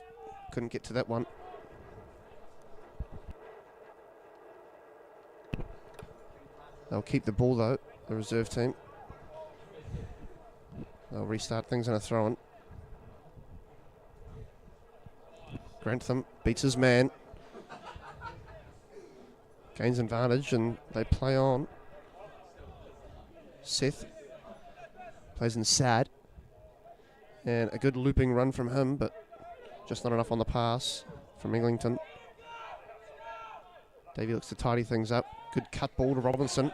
couldn't get to that one. They'll keep the ball though, the reserve team. They'll restart things in a throw-in. Grantham beats his man. Gains advantage and they play on. Seth plays inside, and a good looping run from him, but just not enough on the pass from Englington. Davey looks to tidy things up. Good cut ball to Robinson.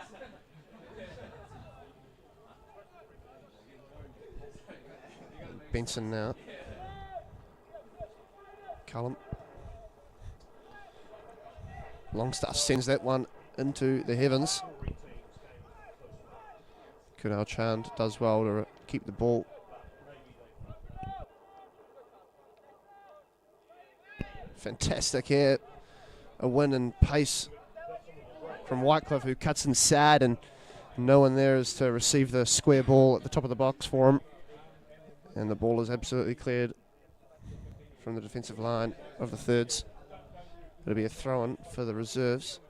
Benson now. Cullum. Longstaff sends that one into the heavens. Kunal Chand does well to keep the ball. Fantastic here. A win and pace from Whitecliffe, who cuts inside, and no one there is to receive the square ball at the top of the box for him. And the ball is absolutely cleared from the defensive line of the thirds. It'll be a throw-in for the reserves.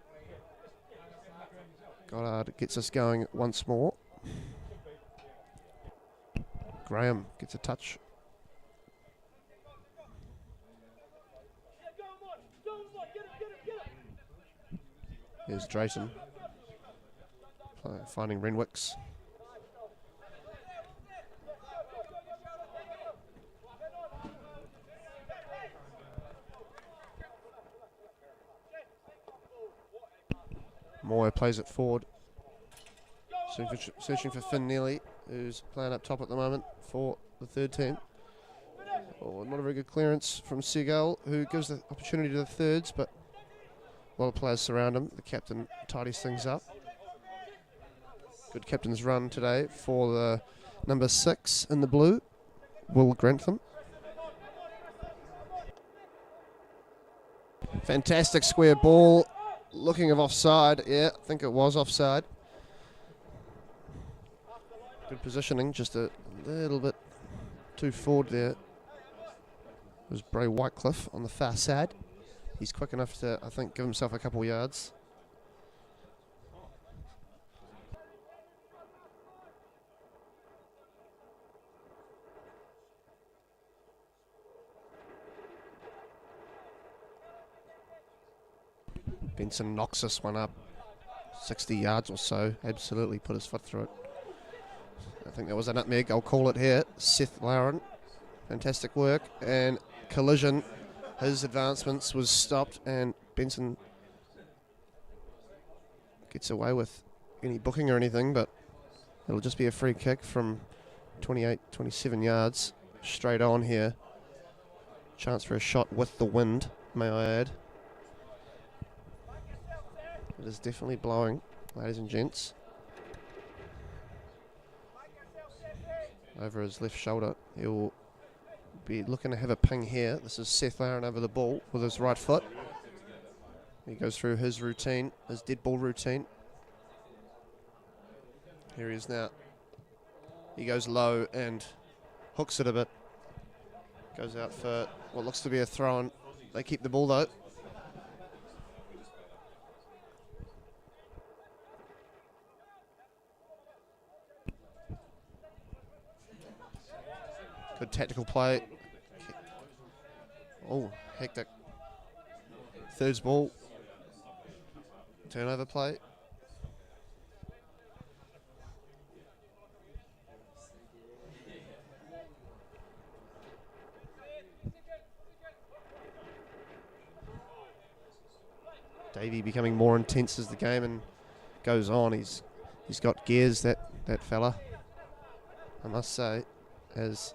Goddard gets us going once more. Graham gets a touch. Here's Drayton finding Renwicks. Moya plays it forward. Searching for Finn Neely, who's playing up top at the moment for the third team. Oh, not a very good clearance from Seagull, who gives the opportunity to the thirds, but a lot of players surround him. The captain tidies things up. Good captain's run today for the number 6 in the blue, Will Grantham. Fantastic square ball. Looking of offside. Yeah, I think it was offside. Good positioning, just a little bit too forward there. It was Bray Whitecliffe on the far side. He's quick enough to, I think, give himself a couple yards. Benson knocks this one up 60 yards or so. Absolutely put his foot through it. I think that was a nutmeg. I'll call it here. Seth Lauren. Fantastic work. And collision. His advancements was stopped, and Benson gets away with any booking or anything, but it'll just be a free kick from 28, 27 yards. Straight on here. Chance for a shot with the wind, may I add. It is definitely blowing, ladies and gents. Over his left shoulder. He'll be looking to have a ping here. This is Seth Lauren over the ball with his right foot. He goes through his routine, his dead ball routine. Here he is now. He goes low and hooks it a bit. Goes out for what looks to be a throw-in. They keep the ball though. Good tactical play. Oh, hectic. Thirds ball. Turnover play. Davey becoming more intense as the game and goes on. He's got gears, that fella, I must say, as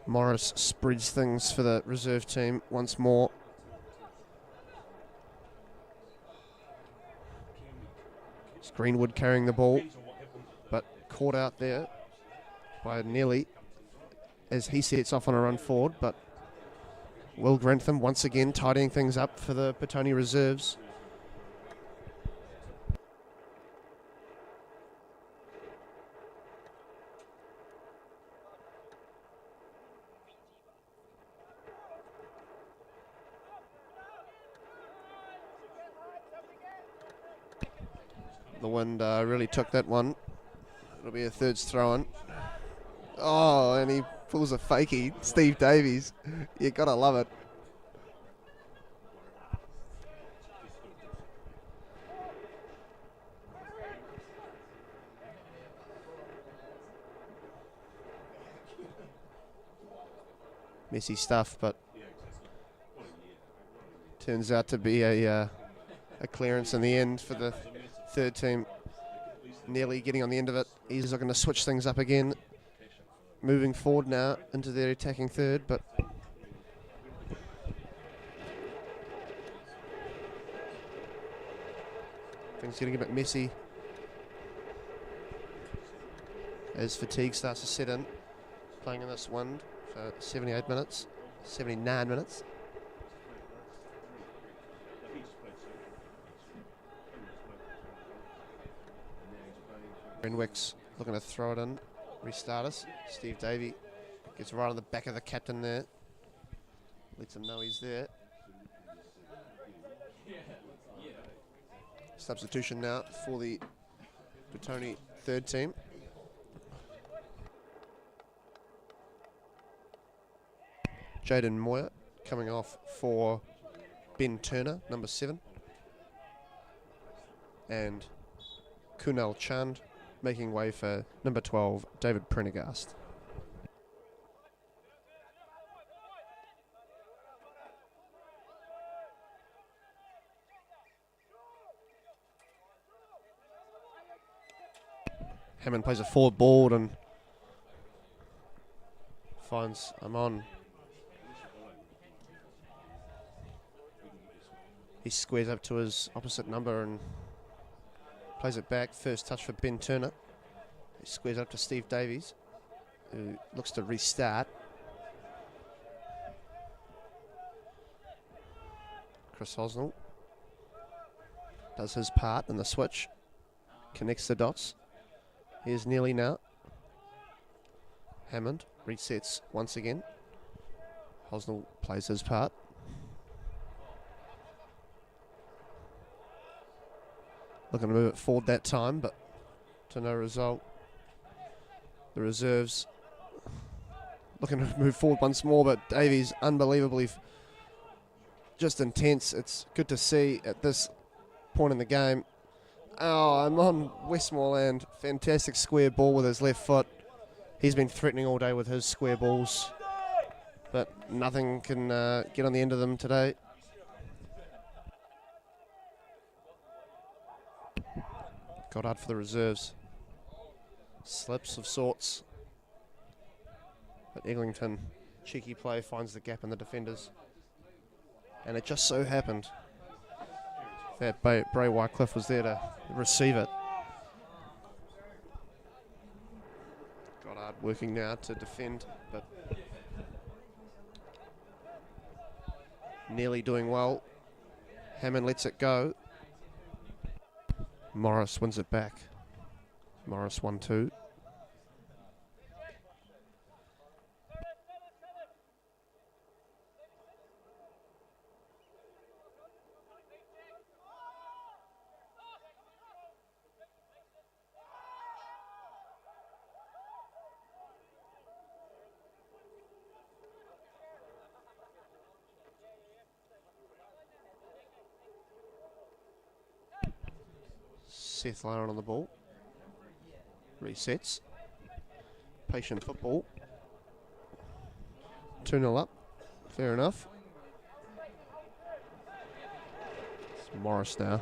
Morris spreads things for the reserve team once more. It's Greenwood carrying the ball, but caught out there by Nelly as he sets off on a run forward, but Will Grantham once again tidying things up for the Petone reserves. The wind really took that one. It'll be a thirds throw-in. Oh, and he pulls a fakie. Steve Davies. You gotta love it. Messy stuff, but turns out to be a clearance in the end for the third team. Nearly getting on the end of it. He's looking to switch things up again. Moving forward now into their attacking third, but things getting a bit messy as fatigue starts to set in. Playing in this wind for 78 minutes, 79 minutes. Renwick's looking to throw it in, restart us. Steve Davey gets right on the back of the captain there. Lets him know he's there. Substitution now for the Petone third team. Jaden Moyer coming off for Ben Turner, number 7. And Kunal Chand making way for number 12, David Prendergast. Hammond plays a forward ball and finds Amon. He squares up to his opposite number and plays it back. First touch for Ben Turner. He squares up to Steve Davies, who looks to restart. Chris Hosnell does his part in the switch. Connects the dots. Here's Nearly now. Hammond resets once again. Hosnell plays his part. Looking to move it forward that time, but to no result. The reserves looking to move forward once more, but Davies unbelievably just intense. It's good to see at this point in the game. Oh, I'm on Westmoreland. Fantastic square ball with his left foot. He's been threatening all day with his square balls, but nothing can get on the end of them today. Goddard for the reserves. Slips of sorts. But Eglinton, cheeky play, finds the gap in the defenders. And it just so happened that Bray Wycliffe was there to receive it. Goddard working now to defend, but nearly doing well. Hammond lets it go. Morris wins it back. Morris 1-2. Seth Laren on the ball. Resets. Patient football. 2-0 up. Fair enough. It's Morris now.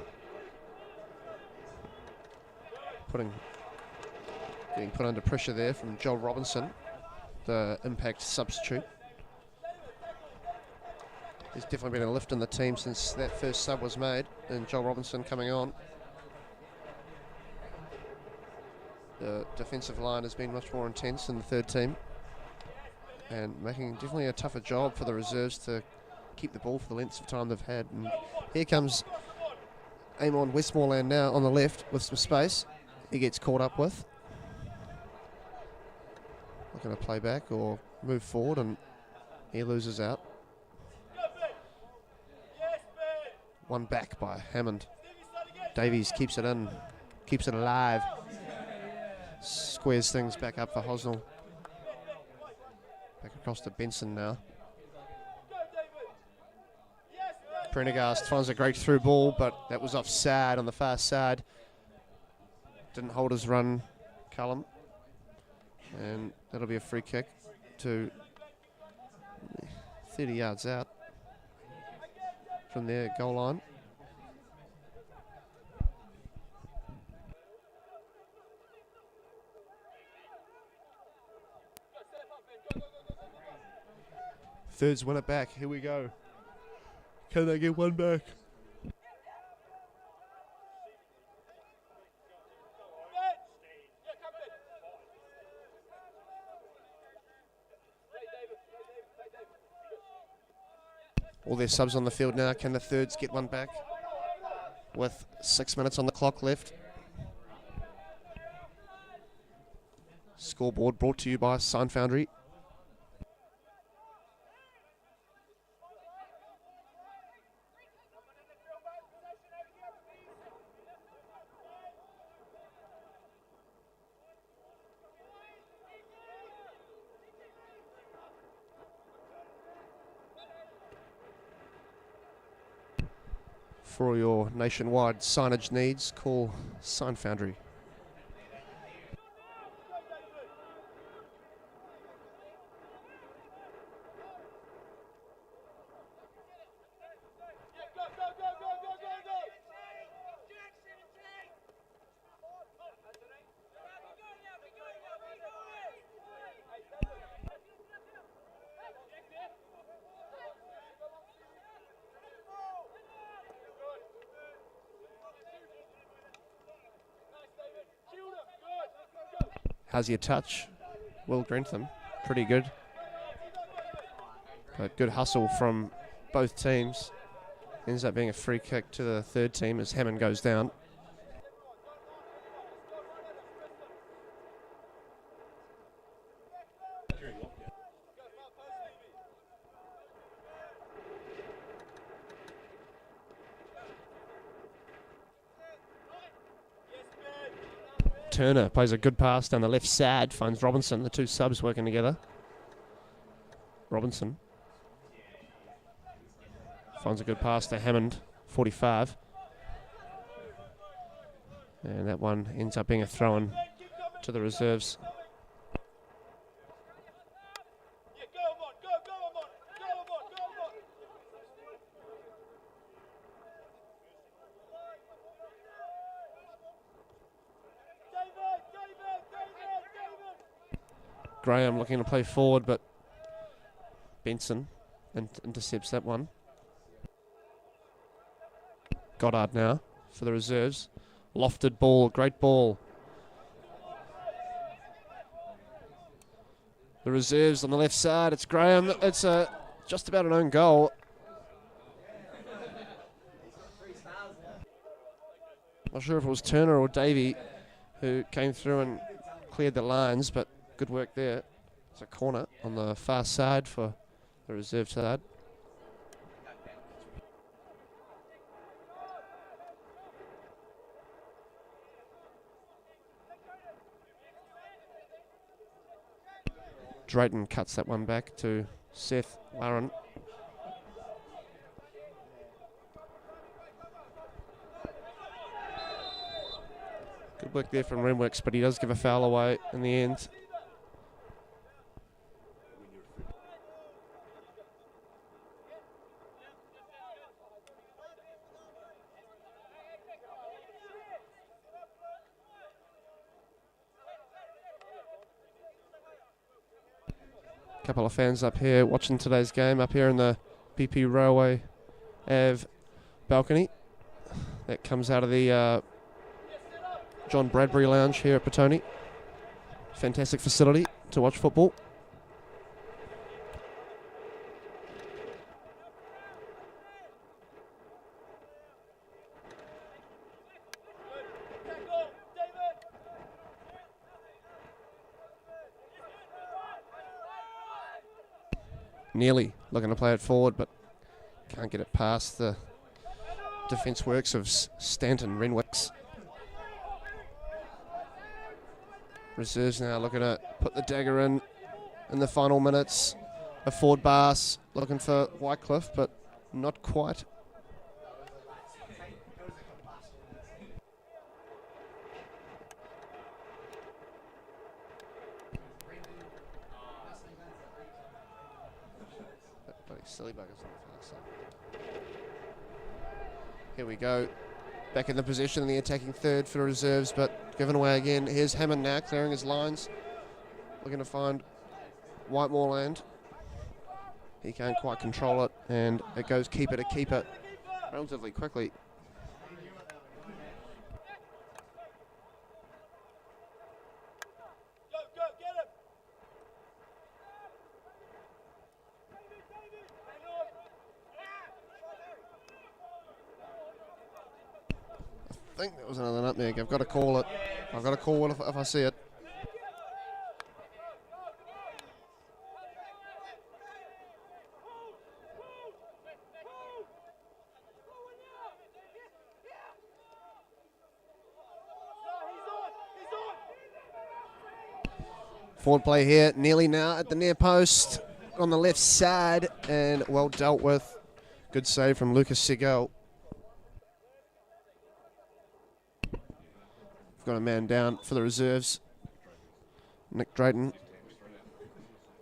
Getting put under pressure there from Joel Robinson, the impact substitute. There's definitely been a lift in the team since that first sub was made, and Joel Robinson coming on. The defensive line has been much more intense in the third team and making definitely a tougher job for the reserves to keep the ball for the lengths of time they've had. And here comes Amon Westmoreland now on the left with some space. He gets caught up with. Looking to play back or move forward, and he loses out. One back by Hammond. Davies keeps it in, keeps it alive. Squares things back up for Hosnell. Back across to Benson now. Prendergast finds a great through ball, but that was offside on the far side. Didn't hold his run, Cullum. And that'll be a free kick to 30 yards out from their goal line. Thirds win it back. Here we go. Can they get one back? All their subs on the field now. Can the thirds get one back? With 6 minutes on the clock left. Scoreboard brought to you by Sign Foundry. For all your nationwide signage needs, call Sign Foundry. How's your touch? Will Grentham, pretty good. But good hustle from both teams. Ends up being a free kick to the third team as Hammond goes down. Turner plays a good pass down the left side, finds Robinson, the two subs working together. Robinson finds a good pass to Hammond, 45. And that one ends up being a throw-in to the reserves. Graham looking to play forward, but Benson intercepts that one. Goddard now for the reserves. Lofted ball, great ball. The reserves on the left side, it's Graham. It's just about an own goal. Not sure if it was Turner or Davey who came through and cleared the lines, but good work there. It's a corner on the far side for the reserve side. Drayton cuts that one back to Seth Warren. Good work there from Renwicks, but he does give a foul away in the end. Couple of fans up here watching today's game up here in the BP Railway Ave balcony. That comes out of the John Bradbury Lounge here at Petone. Fantastic facility to watch football. Nearly looking to play it forward, but can't get it past the defence works of Stanton Renwicks. Reserves now looking to put the dagger in the final minutes. A forward Bass looking for Wycliffe, but not quite. Silly buggers on the far side. Here we go. Back in the position in the attacking third for reserves, but given away again. Here's Hammond now clearing his lines. Looking to find Whitemoreland. He can't quite control it, and it goes keeper to keeper relatively quickly. I think that was another nutmeg. I've got to call it. I've got to call it if I see it. Forward play here, nearly now at the near post on the left side, and well dealt with. Good save from Lucas Segal. Got a man down for the reserves. Nick Drayton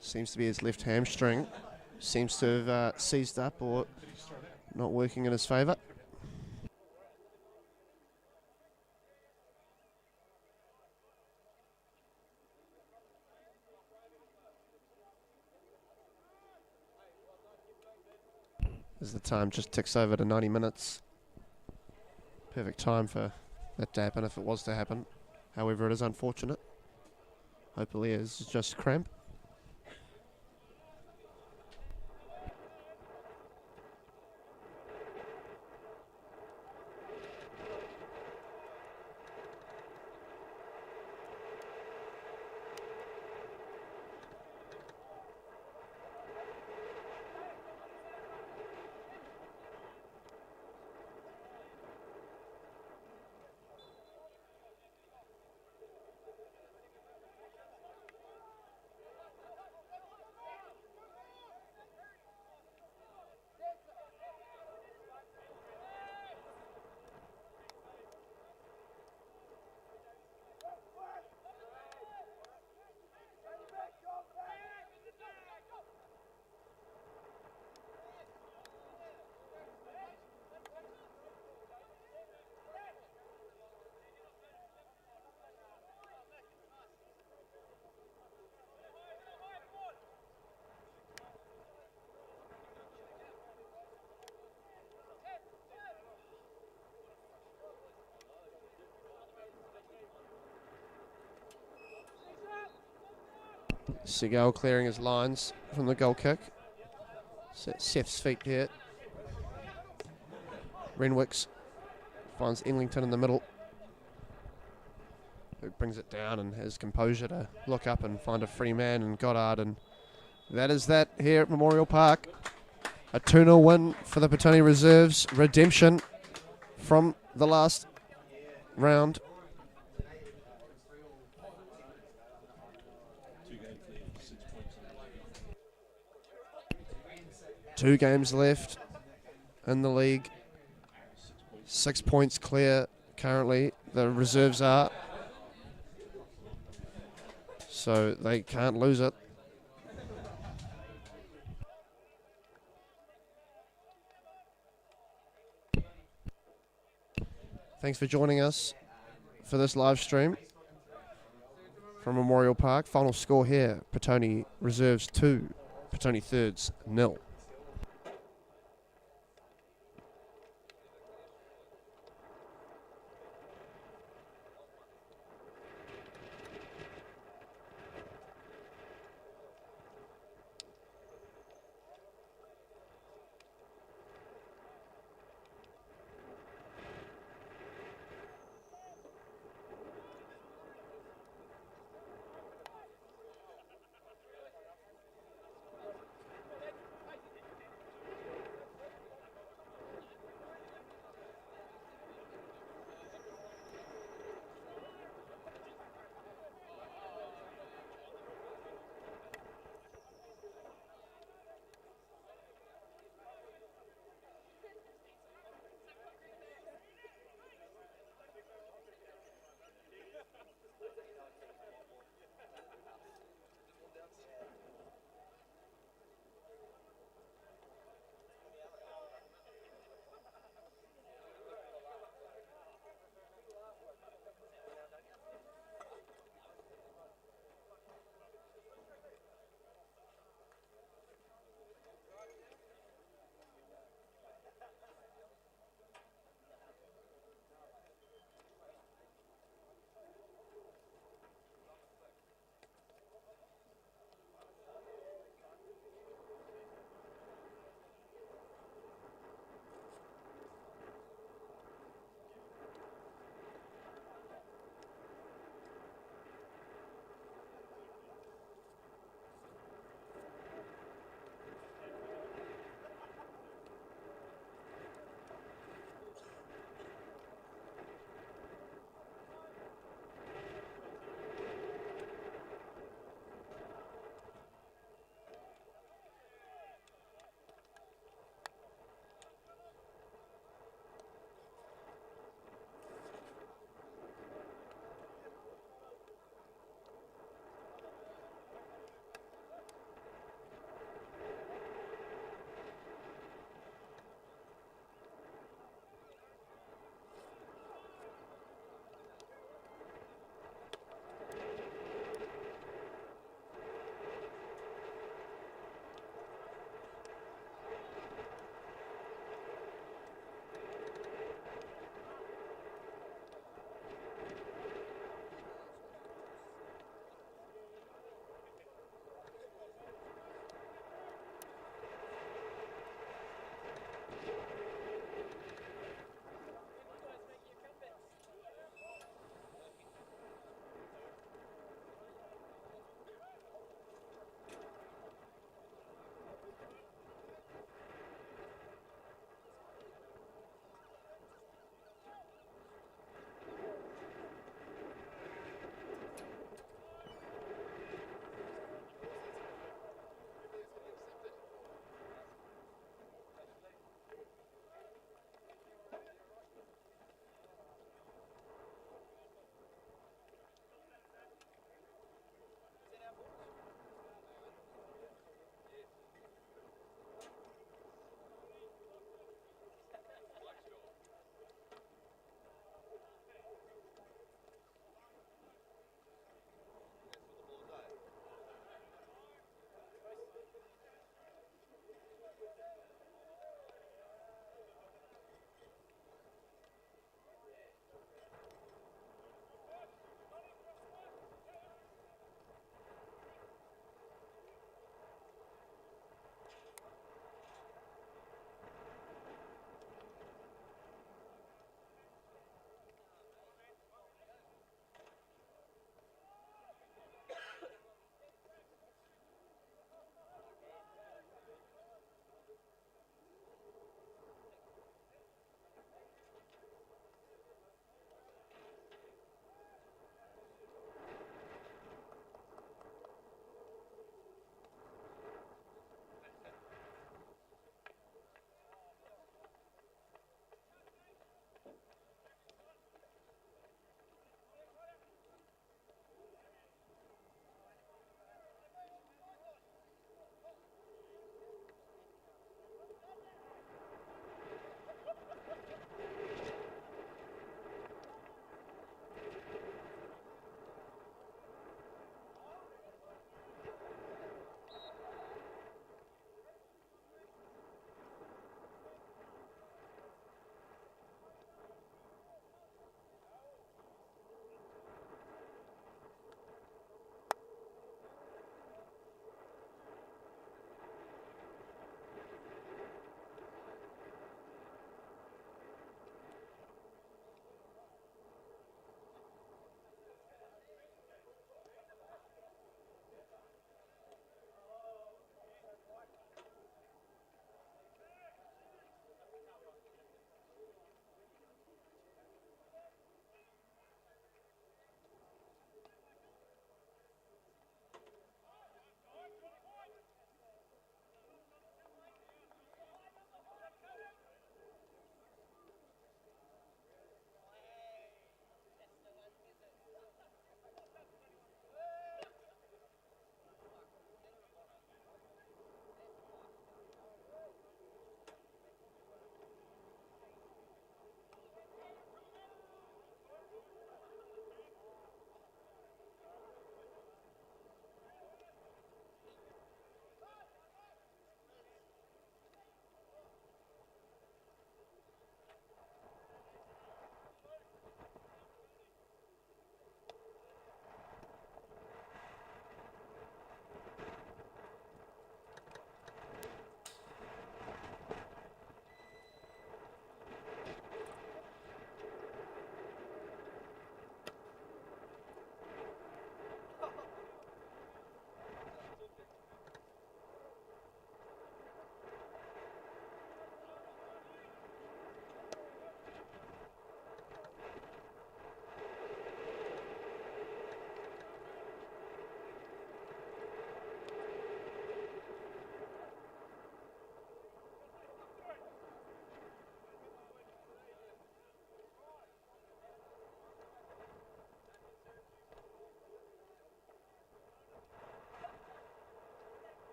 seems to be his left hamstring. Seems to have seized up or not working in his favour. As the time just ticks over to 90 minutes. Perfect time for that to happen if it was to happen. However, it is unfortunate. Hopefully it's just cramp. Seagal clearing his lines from the goal kick. Seth's feet here. Renwicks finds Enlington in the middle, who brings it down and has composure to look up and find a free man in Goddard. And that is that here at Memorial Park. A 2-0 win for the Petone Reserves. Redemption from the last round. Two games left in the league. 6 points clear currently. The Reserves are. So they can't lose it. Thanks for joining us for this live stream from Memorial Park. Final score here, Petone Reserves 2, Petone Thirds 0.